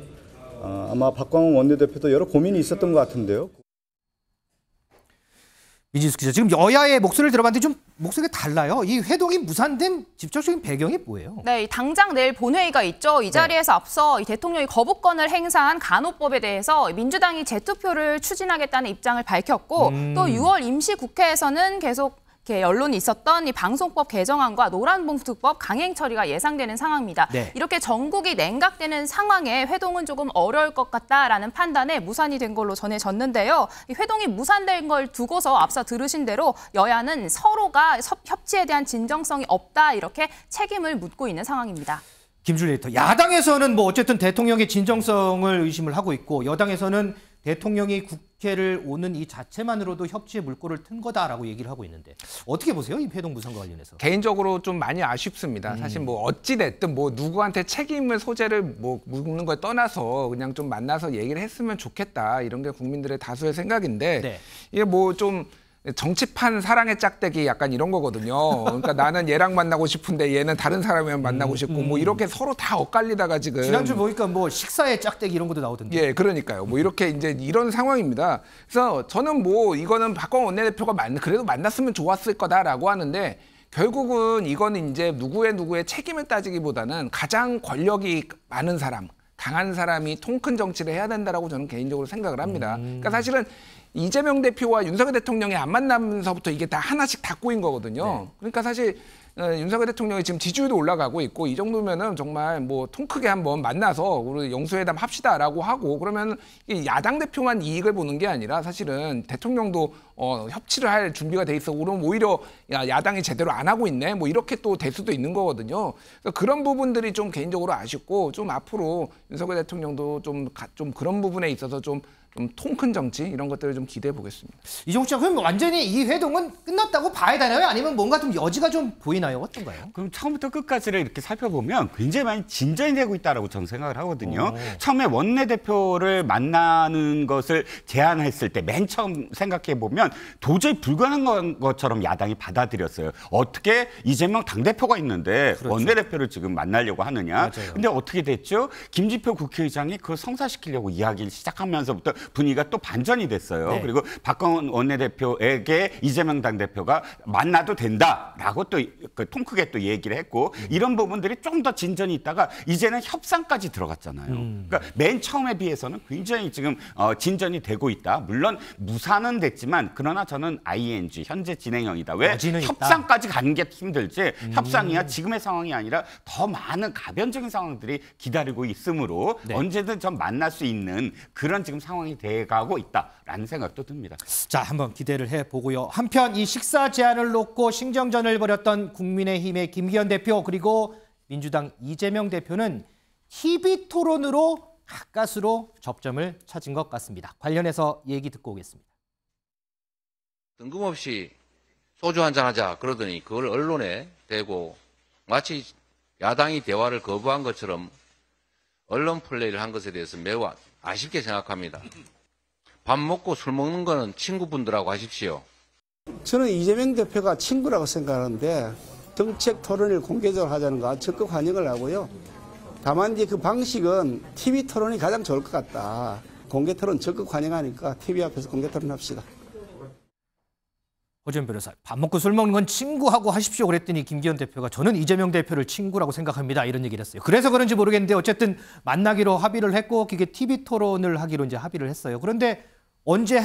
아마 박광원 원내대표도 여러 고민이 있었던 것 같은데요. 이진숙 기자, 지금 여야의 목소리를 들어봤는데 좀 목소리가 달라요. 이 회동이 무산된 직접적인 배경이 뭐예요? 네, 당장 내일 본회의가 있죠. 이 자리에서 앞서 이 대통령이 거부권을 행사한 간호법에 대해서 민주당이 재투표를 추진하겠다는 입장을 밝혔고, 또 6월 임시국회에서는 계속 이렇게 연론이 있었던 이 방송법 개정안과 노란봉투법 강행 처리가 예상되는 상황입니다. 네. 이렇게 전국이 냉각되는 상황에 회동은 조금 어려울 것 같다라는 판단에 무산이 된 걸로 전해졌는데요. 이 회동이 무산된 걸 두고서 앞서 들으신 대로 여야는 서로가 협치에 대한 진정성이 없다, 이렇게 책임을 묻고 있는 상황입니다. 김준일 에디터, 야당에서는 어쨌든 대통령의 진정성을 의심을 하고 있고, 여당에서는 대통령이 국회를 오는 이 자체만으로도 협치의 물꼬를 튼 거다라고 얘기를 하고 있는데, 어떻게 보세요? 이 회동 무산과 관련해서. 개인적으로 좀 많이 아쉽습니다. 사실 어찌 됐든 누구한테 책임을 소재를 묻는 거에 떠나서 그냥 좀 만나서 얘기를 했으면 좋겠다, 이런 게 국민들의 다수의 생각인데, 네. 이게 좀 정치판 사랑의 짝대기 약간 이런 거거든요. 그러니까 나는 얘랑 만나고 싶은데 얘는 다른 사람이랑 만나고 싶고 이렇게 서로 다 엇갈리다가 지금 지난주 보니까 식사의 짝대기 이런 것도 나오던데. 예, 그러니까요. 이렇게 이제 이런 상황입니다. 그래서 저는 이거는 박광원 원내대표가 그래도 만났으면 좋았을 거다라고 하는데, 결국은 이거는 이제 누구의 책임을 따지기보다는 가장 권력이 많은 사람, 강한 사람이 통 큰 정치를 해야 된다라고 저는 개인적으로 생각을 합니다. 그러니까 사실은 이재명 대표와 윤석열 대통령이 안 만나면서부터 이게 다 하나씩 다 꼬인 거거든요. 네. 그러니까 사실 윤석열 대통령이 지금 지지율도 올라가고 있고 이 정도면은 정말 뭐 통 크게 한번 만나서 우리 영수회담 합시다라고 하고 그러면 야당 대표만 이익을 보는 게 아니라 사실은 대통령도 협치를 할 준비가 돼 있어. 그럼 오히려 야당이 제대로 안 하고 있네. 뭐 이렇게 또 될 수도 있는 거거든요. 그래서 그런 부분들이 좀 개인적으로 아쉽고 좀 앞으로 윤석열 대통령도 좀 그런 부분에 있어서 좀 통 큰 정치 이런 것들을 좀 기대해 보겠습니다. 이종욱 씨, 그럼 완전히 이 회동은 끝났다고 봐야 되나요? 아니면 뭔가 좀 여지가 좀 보이나요? 어떤가요? 그럼 처음부터 끝까지를 이렇게 살펴보면 굉장히 많이 진전이 되고 있다라고 저는 생각을 하거든요. 처음에 원내대표를 만나는 것을 제안했을 때 맨 처음 생각해 보면 도저히 불가능한 것처럼 야당이 받아들였어요. 어떻게 이재명 당대표가 있는데 그렇죠. 원내대표를 지금 만나려고 하느냐. 맞아요. 근데 어떻게 됐죠? 김진표 국회의장이 그걸 성사시키려고 이야기를 시작하면서부터 분위기가 또 반전이 됐어요. 네. 그리고 박광원 원내대표에게 이재명 당대표가 만나도 된다라고 또 통 크게 또 얘기를 했고 이런 부분들이 좀 더 진전이 있다가 이제는 협상까지 들어갔잖아요. 그러니까 맨 처음에 비해서는 굉장히 지금 진전이 되고 있다. 물론 무산은 됐지만 그러나 저는 ING 현재 진행형이다. 왜 협상까지 가는 게 힘들지 협상이야 지금의 상황이 아니라 더 많은 가변적인 상황들이 기다리고 있으므로 네. 언제든 좀 만날 수 있는 그런 지금 상황이 돼가고 있다라는 생각도 듭니다. 자, 한번 기대를 해보고요. 한편 이 식사 제안을 놓고 신경전을 벌였던 국민의힘의 김기현 대표 그리고 민주당 이재명 대표는 TV토론으로 가까스로 접점을 찾은 것 같습니다. 관련해서 얘기 듣고 오겠습니다. 뜬금없이 소주 한잔 하자 그러더니 그걸 언론에 대고 마치 야당이 대화를 거부한 것처럼 언론 플레이를 한 것에 대해서 매우 아쉽게 생각합니다. 밥 먹고 술 먹는 거는 친구분들하고 하십시오. 저는 이재명 대표가 친구라고 생각하는데 정책 토론을 공개적으로 하자는 거 적극 환영을 하고요. 다만 이제 그 방식은 TV 토론이 가장 좋을 것 같다. 공개 토론 적극 환영하니까 TV 앞에서 공개 토론 합시다. 허지원 변호사, 밥 먹고 술 먹는 건 친구하고 하십시오 그랬더니 김기현 대표가 저는 이재명 대표를 친구라고 생각합니다 이런 얘기를 했어요. 그래서 그런지 모르겠는데 어쨌든 만나기로 합의를 했고 그게 TV 토론을 하기로 이제 합의를 했어요. 그런데 언제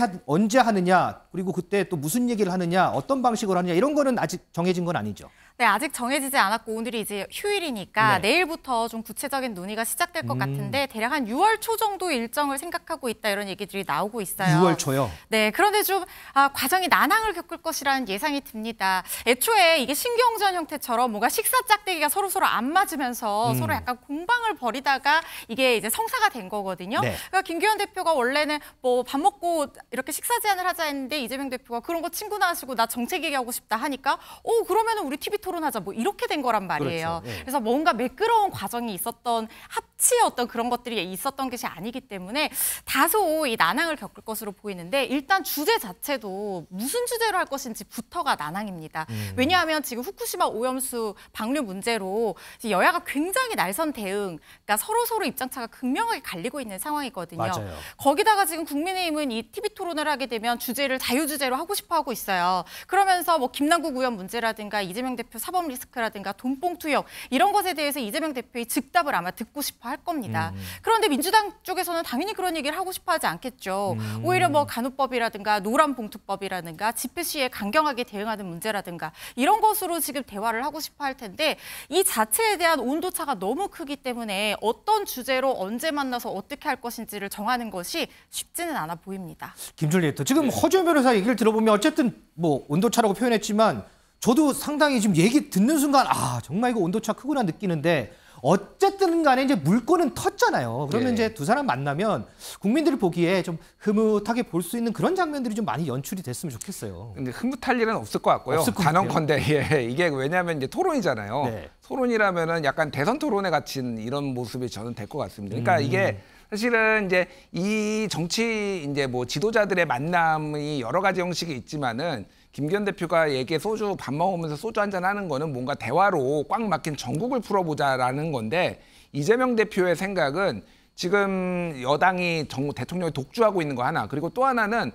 하느냐 그리고 그때 또 무슨 얘기를 하느냐 어떤 방식으로 하느냐 이런 거는 아직 정해진 건 아니죠. 네, 아직 정해지지 않았고 오늘이 이제 휴일이니까 네. 내일부터 좀 구체적인 논의가 시작될 것 같은데 대략 한 6월 초 정도 일정을 생각하고 있다 이런 얘기들이 나오고 있어요. 6월 초요? 네, 그런데 좀 과정이 난항을 겪을 것이라는 예상이 듭니다. 애초에 이게 신경전 형태처럼 뭔가 식사 짝대기가 서로 안 맞으면서 서로 약간 공방을 벌이다가 이게 이제 성사가 된 거거든요. 네. 그러니까 김기현 대표가 원래는 뭐 밥 먹고 이렇게 식사 제안을 하자 했는데 이재명 대표가 그런 거 친구나 하시고 나 정책 얘기하고 싶다 하니까 그러면은 우리 TV 토론하자 뭐 이렇게 된 거란 말이에요. 그렇죠. 네. 그래서 뭔가 매끄러운 과정이 있었던 합치의 어떤 그런 것들이 있었던 것이 아니기 때문에 다소 이 난항을 겪을 것으로 보이는데 일단 주제 자체도 무슨 주제로 할 것인지부터가 난항입니다. 왜냐하면 지금 후쿠시마 오염수 방류 문제로 여야가 굉장히 날선 대응, 그러니까 서로 입장차가 극명하게 갈리고 있는 상황이거든요. 맞아요. 거기다가 지금 국민의힘은 이 TV 토론을 하게 되면 주제를 자유주제로 하고 싶어 하고 있어요. 그러면서 뭐 김남국 의원 문제라든가 이재명 대표 사법 리스크라든가 돈봉 투영 이런 것에 대해서 이재명 대표의 즉답을 아마 듣고 싶어 할 겁니다. 그런데 민주당 쪽에서는 당연히 그런 얘기를 하고 싶어 하지 않겠죠. 오히려 뭐 간호법이라든가 노란봉투법이라든가 집회 시에 강경하게 대응하는 문제라든가 이런 것으로 지금 대화를 하고 싶어 할 텐데 이 자체에 대한 온도차가 너무 크기 때문에 어떤 주제로 언제 만나서 어떻게 할 것인지를 정하는 것이 쉽지는 않아 보입니다. 김준일 에디터, 지금 허지원 변호사 얘기를 들어보면 어쨌든 뭐 온도차라고 표현했지만 저도 상당히 지금 얘기 듣는 순간 정말 이거 온도차 크구나 느끼는데 어쨌든 간에 이제 물꼬는 텄잖아요. 그러면 이제 두 사람 만나면 국민들이 보기에 좀 흐뭇하게 볼 수 있는 그런 장면들이 좀 많이 연출이 됐으면 좋겠어요. 근데 흐뭇할 일은 없을 것 같고요. 없을 것 단언컨대 이게 왜냐하면 이제 토론이잖아요. 네. 토론이라면은 약간 대선 토론에 갇힌 이런 모습이 저는 될 것 같습니다. 그러니까 이게 사실은 이제 이 정치 이제 뭐 지도자들의 만남이 여러 가지 형식이 있지만은 김기현 대표가 얘기에 소주 밥 먹으면서 소주 한잔 하는 거는 뭔가 대화로 꽉 막힌 전국을 풀어보자라는 건데 이재명 대표의 생각은 지금 여당이 대통령이 독주하고 있는 거 하나 그리고 또 하나는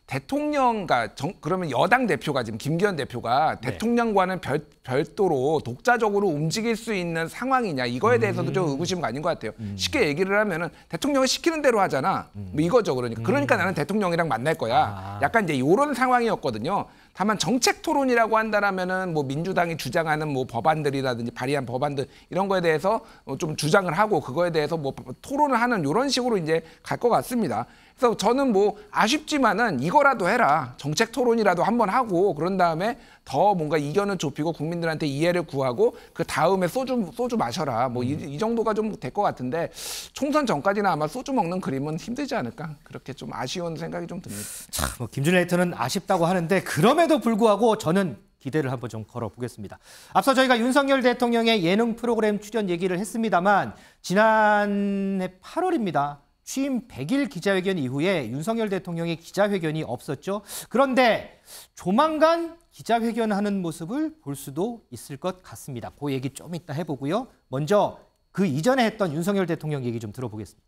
대통령과 그러면 여당 대표가 지금 김기현 대표가 대통령과는 별도로 독자적으로 움직일 수 있는 상황이냐 이거에 대해서도 좀 의구심이 가진 것 같아요. 쉽게 얘기를 하면은 대통령은 시키는 대로 하잖아. 뭐 이거죠. 그러니까 나는 대통령이랑 만날 거야. 약간 이제 이런 상황이었거든요. 다만 정책 토론이라고 한다라면은 뭐 민주당이 주장하는 뭐 법안들이라든지 발의한 법안들 이런 거에 대해서 좀 주장을 하고 그거에 대해서 뭐 토론을 하는 이런 식으로 이제 갈 것 같습니다. 그래서 저는 뭐 아쉽지만은 이거라도 해라. 정책 토론이라도 한번 하고 그런 다음에 더 뭔가 이견을 좁히고 국민들한테 이해를 구하고 그 다음에 소주 마셔라. 뭐 이 정도가 좀 될 것 같은데 총선 전까지는 아마 소주 먹는 그림은 힘들지 않을까. 그렇게 좀 아쉬운 생각이 좀 듭니다. 참, 뭐 김준일 에디터는 아쉽다고 하는데 그럼에도 불구하고 저는 기대를 한번 좀 걸어보겠습니다. 앞서 저희가 윤석열 대통령의 예능 프로그램 출연 얘기를 했습니다만 지난해 8월입니다. 취임 100일 기자회견 이후에 윤석열 대통령의 기자회견이 없었죠. 그런데 조만간 기자회견하는 모습을 볼 수도 있을 것 같습니다. 그 얘기 좀 이따 해보고요. 먼저 그 이전에 했던 윤석열 대통령 얘기 좀 들어보겠습니다.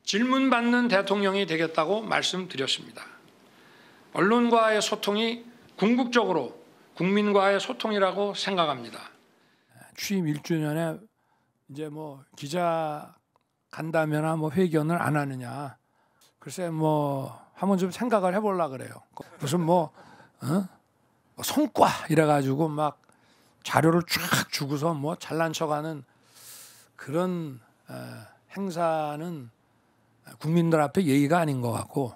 질문받는 대통령이 되겠다고 말씀드렸습니다. 언론과의 소통이 궁극적으로 국민과의 소통이라고 생각합니다. 취임 1주년에 이제 뭐 기자 간담회나 뭐 회견을 안 하느냐. 글쎄 뭐 한번 좀 생각을 해보려고 그래요. 무슨 뭐 성과 이래가지고 막 자료를 쫙 주고서 뭐 잘난 척하는 그런 행사는 국민들 앞에 예의가 아닌 것 같고.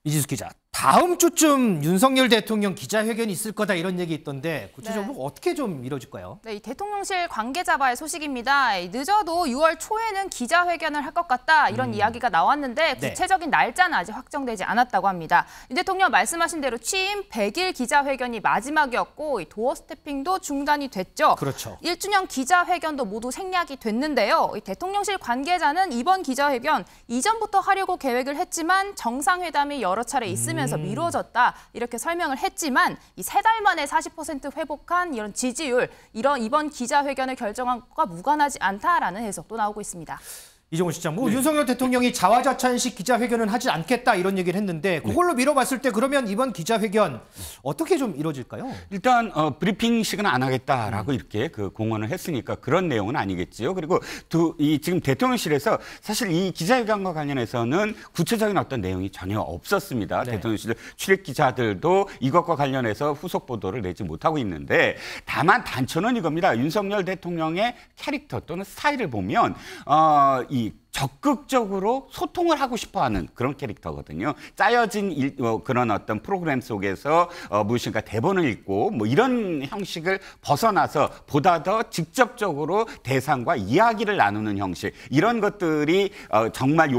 이지숙 기자, 다음 주쯤 윤석열 대통령 기자회견이 있을 거다 이런 얘기 있던데 구체적으로 어떻게 좀 이루어질까요? 네, 이 대통령실 관계자와의 소식입니다. 늦어도 6월 초에는 기자회견을 할 것 같다 이런 이야기가 나왔는데 구체적인 날짜는 아직 확정되지 않았다고 합니다. 윤 대통령 말씀하신 대로 취임 100일 기자회견이 마지막이었고 도어 스태핑도 중단이 됐죠. 그렇죠. 1주년 기자회견도 모두 생략이 됐는데요. 이 대통령실 관계자는 이번 기자회견 이전부터 하려고 계획을 했지만 정상회담이 여러 차례 있으면서 미뤄졌다 이렇게 설명을 했지만 이 3달 만에 40% 회복한 이런 지지율 이번 기자회견을 결정한 것과 무관하지 않다라는 해석도 나오고 있습니다. 이종훈 시장, 뭐 윤석열 대통령이 자화자찬식 기자회견은 하지 않겠다 이런 얘기를 했는데 그걸로 미뤄봤을 때 그러면 이번 기자회견 어떻게 좀 이루어질까요? 일단 브리핑식은 안 하겠다라고 이렇게 공언을 했으니까 그런 내용은 아니겠지요. 그리고 지금 대통령실에서 사실 이 기자회견과 관련해서는 구체적인 어떤 내용이 전혀 없었습니다. 대통령실 출입 기자들도 이것과 관련해서 후속 보도를 내지 못하고 있는데 다만 단초는 이겁니다. 윤석열 대통령의 캐릭터 또는 스타일을 보면 적극적으로 소통을 하고 싶어하는 그런 캐릭터거든요. 짜여진 그런 어떤 프로그램 속에서 무엇인가 대본을 읽고 뭐 이런 형식을 벗어나서 보다 더 직접적으로 대상과 이야기를 나누는 형식 이런 것들이 정말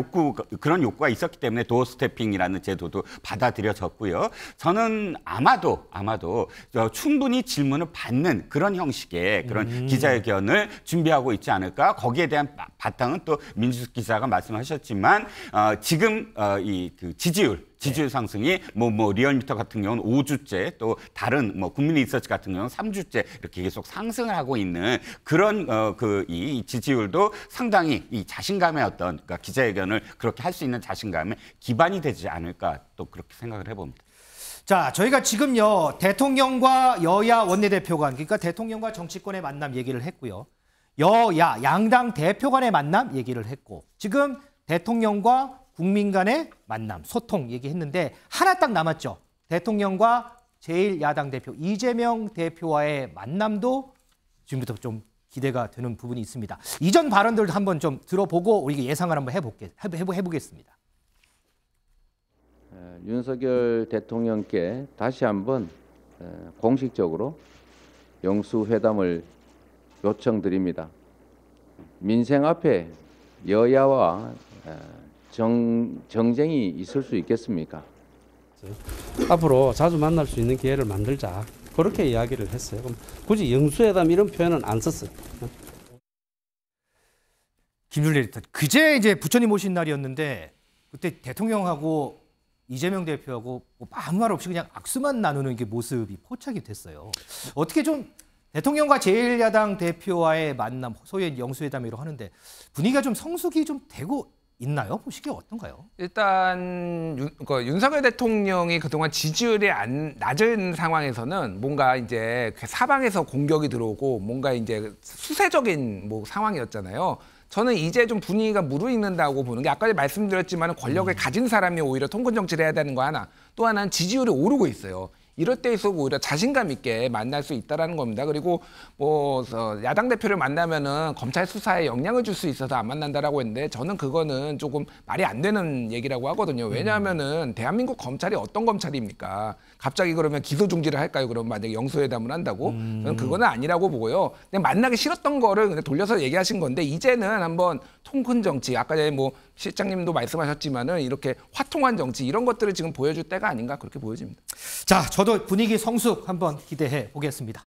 그런 욕구가 있었기 때문에 도어 스태핑이라는 제도도 받아들여졌고요. 저는 아마도 충분히 질문을 받는 그런 형식의 그런 기자회견을 준비하고 있지 않을까. 거기에 대한 바탕은 또 민주숙 기자가 말씀하셨지만 지금 그 지지율 상승이 뭐 리얼미터 같은 경우는 5주째 또 다른 뭐 국민리서치 같은 경우는 3주째 이렇게 계속 상승을 하고 있는 그런 이 지지율도 상당히 이 자신감의 어떤 그러니까 기자회견을 그렇게 할 수 있는 자신감에 기반이 되지 않을까 또 그렇게 생각을 해봅니다. 자, 저희가 지금요 대통령과 여야 원내대표 간 그러니까 대통령과 정치권의 만남 얘기를 했고요. 여야 양당 대표 간의 만남 얘기를 했고 지금 대통령과 국민 간의 만남, 소통 얘기했는데 하나 딱 남았죠. 대통령과 제1야당 대표 이재명 대표와의 만남도 지금부터 좀 기대가 되는 부분이 있습니다. 이전 발언들도 한번 좀 들어보고 우리 예상을 한번 해보겠습니다. 윤석열 대통령께 다시 한번 공식적으로 영수회담을 요청드립니다. 민생 앞에 여야와 정쟁이 있을 수 있겠습니까? 앞으로 자주 만날 수 있는 기회를 만들자. 그렇게 이야기를 했어요. 그럼 굳이 영수회담 이런 표현은 안 썼어요. 김준일 에디터, 그제 이제 부처님 오신 날이었는데 그때 대통령하고 이재명 대표하고 뭐 아무 말 없이 그냥 악수만 나누는 게 모습이 포착이 됐어요. 어떻게 좀 대통령과 제1야당 대표와의 만남, 소위 영수회담이라고 하는데 분위기가 좀 성숙이 좀 되고 있나요? 보시기에 어떤가요? 일단 윤석열 대통령이 그동안 지지율이 낮은 상황에서는 뭔가 이제 사방에서 공격이 들어오고 뭔가 이제 수세적인 뭐 상황이었잖아요. 저는 이제 좀 분위기가 무르익는다고 보는 게 아까 말씀드렸지만 권력을 가진 사람이 오히려 통근 정치를 해야 되는 거 하나. 또 하나는 지지율이 오르고 있어요. 이럴 때일수록 오히려 자신감 있게 만날 수 있다라는 겁니다. 그리고 뭐 야당 대표를 만나면은 검찰 수사에 영향을 줄 수 있어서 안 만난다라고 했는데 저는 그거는 조금 말이 안 되는 얘기라고 하거든요. 왜냐하면은 대한민국 검찰이 어떤 검찰입니까? 갑자기 그러면 기소 중지를 할까요? 그럼 만약에 영수회담을 한다고? 저는 그거는 아니라고 보고요. 그냥 만나기 싫었던 거를 그냥 돌려서 얘기하신 건데 이제는 한번 통큰 정치, 아까 전에 뭐 실장님도 말씀하셨지만은 이렇게 화통한 정치 이런 것들을 지금 보여줄 때가 아닌가 그렇게 보여집니다. 자, 저도 분위기 성숙 한번 기대해 보겠습니다.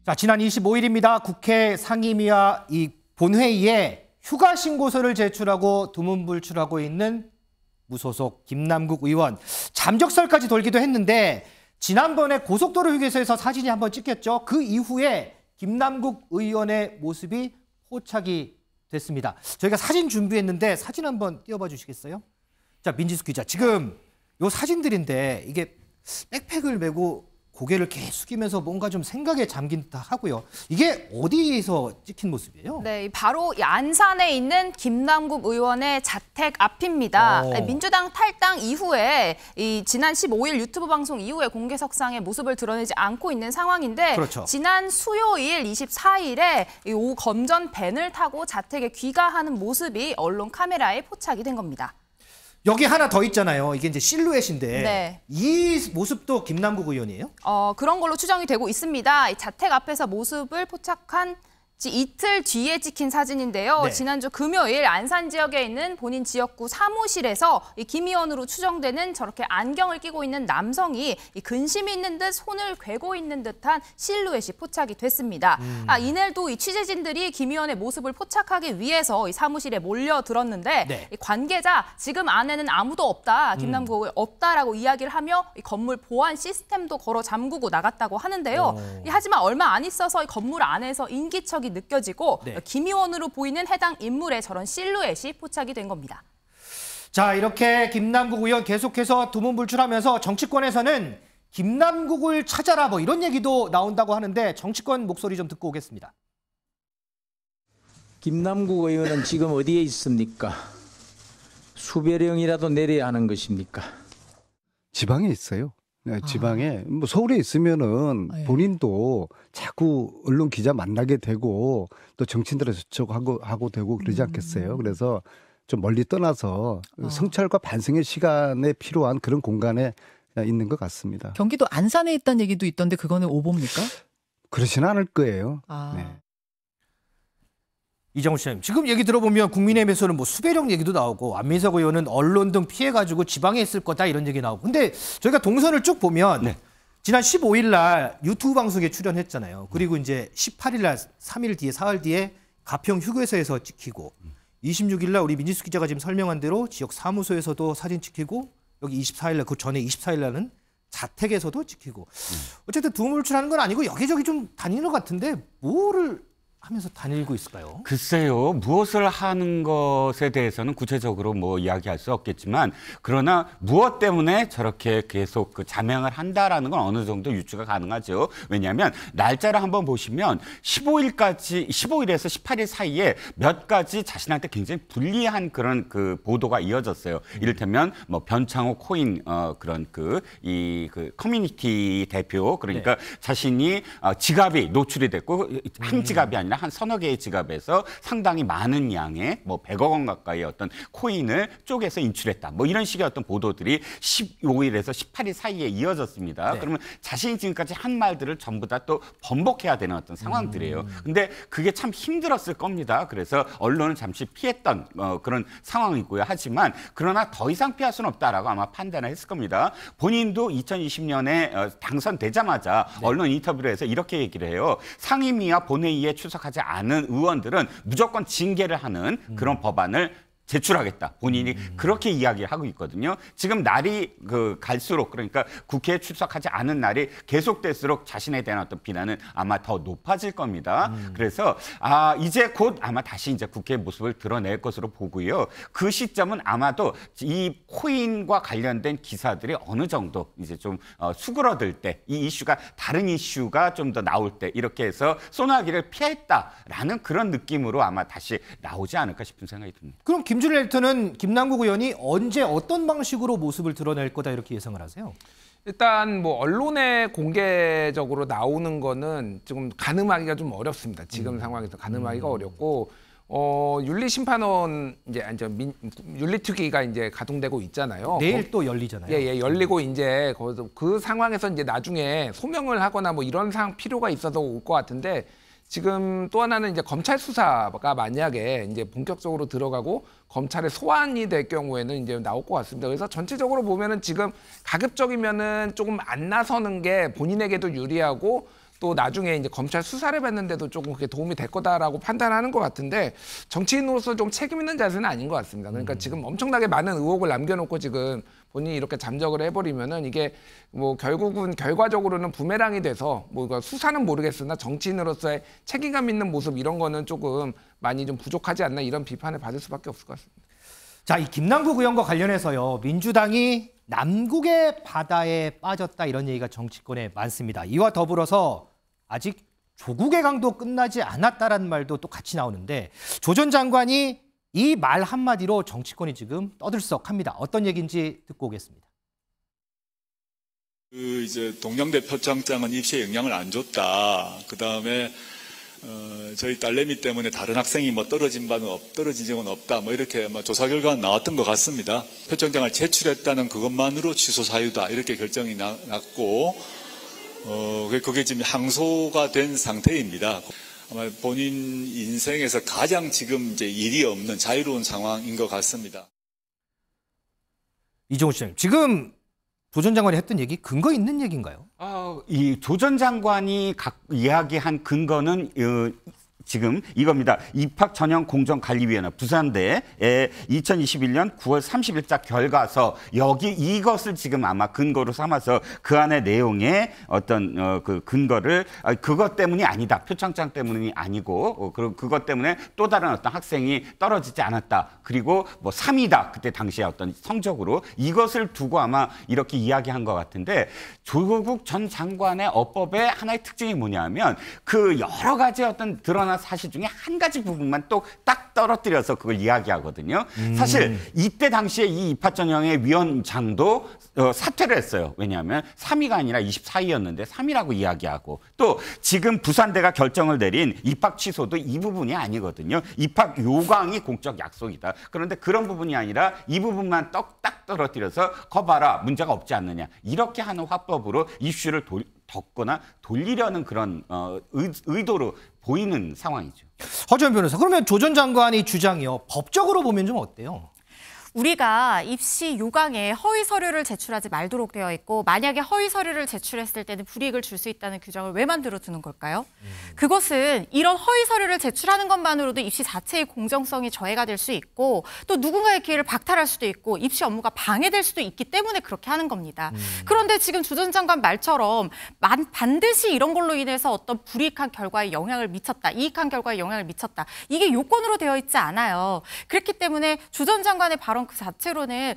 자, 지난 25일입니다. 국회 상임위와 이 본회의에 휴가 신고서를 제출하고 두문불출하고 있는 무소속 김남국 의원. 잠적설까지 돌기도 했는데 지난번에 고속도로 휴게소에서 사진이 한번 찍혔죠. 그 이후에 김남국 의원의 모습이 포착이 됐습니다. 저희가 사진 준비했는데 사진 한번 띄워봐 주시겠어요? 자, 민지숙 기자. 지금 요 사진들인데 이게 백팩을 메고 고개를 계속 숙이면서 뭔가 좀 생각에 잠긴 듯 하고요. 이게 어디에서 찍힌 모습이에요? 네, 바로 이 안산에 있는 김남국 의원의 자택 앞입니다. 민주당 탈당 이후에 이 지난 15일 유튜브 방송 이후에 공개석상의 모습을 드러내지 않고 있는 상황인데 그렇죠. 지난 수요일 24일에 이 오검전 밴을 타고 자택에 귀가하는 모습이 언론 카메라에 포착이 된 겁니다. 여기 하나 더 있잖아요. 이게 이제 실루엣인데 네. 이 모습도 김남국 의원이에요? 그런 걸로 추정이 되고 있습니다. 이 자택 앞에서 모습을 포착한 지 이틀 뒤에 찍힌 사진인데요. 네. 지난주 금요일 안산 지역에 있는 본인 지역구 사무실에서 이 김 의원으로 추정되는 저렇게 안경을 끼고 있는 남성이 이 근심이 있는 듯 손을 괴고 있는 듯한 실루엣이 포착이 됐습니다. 이날도 이 취재진들이 김 의원의 모습을 포착하기 위해서 이 사무실에 몰려들었는데 네. 이 관계자 지금 안에는 아무도 없다, 김남국 없다라고 이야기를 하며 이 건물 보안 시스템도 걸어 잠그고 나갔다고 하는데요. 하지만 얼마 안 있어서 이 건물 안에서 인기척이 느껴지고 네. 김 의원으로 보이는 해당 인물의 저런 실루엣이 포착이 된 겁니다. 자, 이렇게 김남국 의원 계속해서 두문불출하면서 정치권에서는 김남국을 찾아라 뭐 이런 얘기도 나온다고 하는데 정치권 목소리 좀 듣고 오겠습니다. 김남국 의원은 지금 어디에 있습니까? 수배령이라도 내려야 하는 것입니까? 지방에 있어요. 지방에 뭐 서울에 있으면은 본인도 자꾸 언론 기자 만나게 되고 또 정치인들에 접촉하고 되고 그러지 않겠어요. 그래서 좀 멀리 떠나서 성찰과 반성의 시간에 필요한 그런 공간에 있는 것 같습니다. 경기도 안산에 있다는 얘기도 있던데 그거는 오보입니까? 그렇지는 않을 거예요. 네. 이정우 씨님, 지금 얘기 들어보면 국민의힘에서는 뭐 수배령 얘기도 나오고 안민석 의원은 언론 등 피해가지고 지방에 있을 거다 이런 얘기 나오고. 근데 저희가 동선을 쭉 보면 지난 15일 날 유튜브 방송에 출연했잖아요. 그리고 이제 18일 날 3일 뒤에 사흘 뒤에 가평 휴게소에서 찍히고 26일 날 우리 민지수 기자가 지금 설명한 대로 지역 사무소에서도 사진 찍히고 여기 24일 날 그 전에 24일 날은 자택에서도 찍히고. 어쨌든 두문불출하는 건 아니고 여기저기 좀 다니는 것 같은데 뭐를 하면서 다니고 있을까요? 글쎄요. 무엇을 하는 것에 대해서는 구체적으로 뭐 이야기할 수 없겠지만 그러나 무엇 때문에 저렇게 계속 그 자명을 한다라는 건 어느 정도 유추가 가능하죠. 왜냐하면 날짜를 한번 보시면 15일에서 18일 사이에 몇 가지 자신한테 굉장히 불리한 그런 그 보도가 이어졌어요. 이를테면 뭐 변창호 코인 그런 그 커뮤니티 대표 그러니까 자신이 지갑이 노출이 됐고 한 지갑이 아니라 한 서너 개의 지갑에서 상당히 많은 양의 뭐 100억 원 가까이의 어떤 코인을 쪼개서 인출했다. 뭐 이런 식의 어떤 보도들이 15일에서 18일 사이에 이어졌습니다. 그러면 자신이 지금까지 한 말들을 전부 다 또 번복해야 되는 어떤 상황들이에요. 근데 그게 참 힘들었을 겁니다. 그래서 언론은 잠시 피했던 그런 상황이고요. 하지만 그러나 더 이상 피할 수는 없다라고 아마 판단을 했을 겁니다. 본인도 2020년에 당선되자마자 언론 인터뷰를 해서 이렇게 얘기를 해요. 상임위와 본회의에 출석하지 않은 의원들은 무조건 징계를 하는 그런 법안을 제출하겠다. 본인이 그렇게 이야기하고 있거든요. 지금 날이 갈수록 그러니까 국회에 출석하지 않은 날이 계속될수록 자신에 대한 어떤 비난은 아마 더 높아질 겁니다. 그래서 이제 곧 아마 다시 이제 국회의 모습을 드러낼 것으로 보고요. 그 시점은 아마도 이 코인과 관련된 기사들이 어느 정도 이제 좀 수그러들 때 이 이슈가 다른 이슈가 좀 더 나올 때 이렇게 해서 소나기를 피했다라는 그런 느낌으로 아마 다시 나오지 않을까 싶은 생각이 듭니다. 그럼 김준일 에디터는 김남국 의원이 언제 어떤 방식으로 모습을 드러낼 거다 이렇게 예상을 하세요? 일단 뭐 언론에 공개적으로 나오는 거는 좀 가늠하기가 좀 어렵습니다. 지금 상황에서 가늠하기가 어렵고 윤리심판원 이제 윤리특위가 이제 가동되고 있잖아요. 내일 또 열리잖아요. 예, 열리고 이제 그 상황에서 이제 나중에 소명을 하거나 뭐 이런 상황 필요가 있어서 올 것 같은데 지금 또 하나는 이제 검찰 수사가 만약에 이제 본격적으로 들어가고 검찰에 소환이 될 경우에는 이제 나올 것 같습니다. 그래서 전체적으로 보면은 지금 가급적이면은 조금 안 나서는 게 본인에게도 유리하고 또 나중에 이제 검찰 수사를 받는데도 조금 그게 도움이 될 거다라고 판단하는 것 같은데 정치인으로서 좀 책임 있는 자세는 아닌 것 같습니다. 그러니까 지금 엄청나게 많은 의혹을 남겨놓고 지금 본인이 이렇게 잠적을 해버리면은 이게 뭐 결국은 결과적으로는 부메랑이 돼서 뭐 수사는 모르겠으나 정치인으로서의 책임감 있는 모습 이런 거는 조금 많이 좀 부족하지 않나 이런 비판을 받을 수밖에 없을 것 같습니다. 자, 이 김남국 의원과 관련해서요. 민주당이 남국의 바다에 빠졌다 이런 얘기가 정치권에 많습니다. 이와 더불어서 아직 조국의 강도 끝나지 않았다라는 말도 또 같이 나오는데 조 전 장관이 이 말 한마디로 정치권이 지금 떠들썩합니다. 어떤 얘기인지 듣고 오겠습니다. 이제 동양대 표창장은 입시에 영향을 안 줬다. 그 다음에 저희 딸내미 때문에 다른 학생이 뭐 떨어진 적은 없다. 뭐 이렇게 조사 결과가 나왔던 것 같습니다. 표창장을 제출했다는 그것만으로 취소 사유다. 이렇게 결정이 났고, 그게 지금 항소가 된 상태입니다. 아마 본인 인생에서 가장 지금 이제 일이 없는 자유로운 상황인 것 같습니다. 이종우 시장님, 지금 조 전 장관이 했던 얘기 근거 있는 얘기인가요? 이 조 전 장관이 이야기한 근거는 지금 이겁니다. 입학전형공정관리위원회 부산대의 2021년 9월 30일자 결과서 이것을 지금 아마 근거로 삼아서 그 안의 내용에 어떤 그 근거를 그것 때문이 아니다. 표창장 때문이 아니고 그것 때문에 또 다른 어떤 학생이 떨어지지 않았다. 그리고 뭐 3위다. 그때 당시에 어떤 성적으로 이것을 두고 아마 이렇게 이야기한 것 같은데 조국 전 장관의 어법의 하나의 특징이 뭐냐면 그 여러 가지 어떤 드러난 사실 중에 한 가지 부분만 또 딱 떨어뜨려서 그걸 이야기하거든요. 사실 이때 당시에 이 입학전형의 위원장도 사퇴를 했어요. 왜냐하면 3위가 아니라 24위였는데 3위라고 이야기하고 또 지금 부산대가 결정을 내린 입학 취소도 이 부분이 아니거든요. 입학 요강이 공적 약속이다. 그런데 그런 부분이 아니라 이 부분만 딱 떨어뜨려서 거봐라 문제가 없지 않느냐. 이렇게 하는 화법으로 이슈를 덮거나 돌리려는 그런 의도로 보이는 상황이죠. 허주연 변호사, 그러면 조 전 장관의 주장이요. 법적으로 보면 좀 어때요? 우리가 입시 요강에 허위 서류를 제출하지 말도록 되어 있고 만약에 허위 서류를 제출했을 때는 불이익을 줄 수 있다는 규정을 왜 만들어두는 걸까요? 그것은 이런 허위 서류를 제출하는 것만으로도 입시 자체의 공정성이 저해가 될 수 있고 또 누군가의 기회를 박탈할 수도 있고 입시 업무가 방해될 수도 있기 때문에 그렇게 하는 겁니다. 그런데 지금 조 전 장관 말처럼 반드시 이런 걸로 인해서 어떤 불이익한 결과에 영향을 미쳤다, 이익한 결과에 영향을 미쳤다. 이게 요건으로 되어 있지 않아요. 그렇기 때문에 조 전 장관의 발언 그 자체로는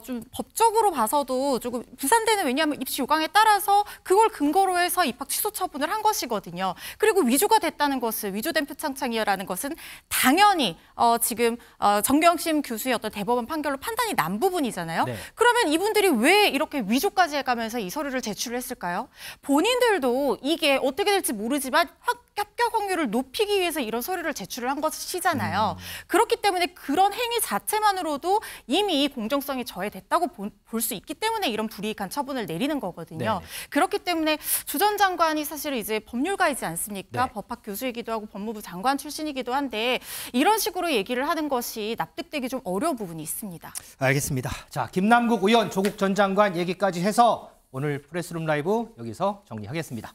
좀 법적으로 봐서도 조금 부산대는 왜냐하면 입시 요강에 따라서 그걸 근거로 해서 입학 취소 처분을 한 것이거든요. 그리고 위조가 됐다는 것은 위조된 표창장이라는 것은 당연히 지금 정경심 교수의 어떤 대법원 판결로 판단이 난 부분이잖아요. 네. 그러면 이분들이 왜 이렇게 위조까지 해가면서 이 서류를 제출을 했을까요? 본인들도 이게 어떻게 될지 모르지만 합격 확률을 높이기 위해서 이런 서류를 제출을 한 것이잖아요. 그렇기 때문에 그런 행위 자체만으로도 이미 공정성이 저해됐다고 볼 수 있기 때문에 이런 불이익한 처분을 내리는 거거든요. 네네. 그렇기 때문에 조 전 장관이 사실 이제 법률가이지 않습니까? 네. 법학 교수이기도 하고 법무부 장관 출신이기도 한데 이런 식으로 얘기를 하는 것이 납득되기 좀 어려운 부분이 있습니다. 알겠습니다. 자, 김남국 의원, 조국 전 장관 얘기까지 해서 오늘 프레스룸 라이브 여기서 정리하겠습니다.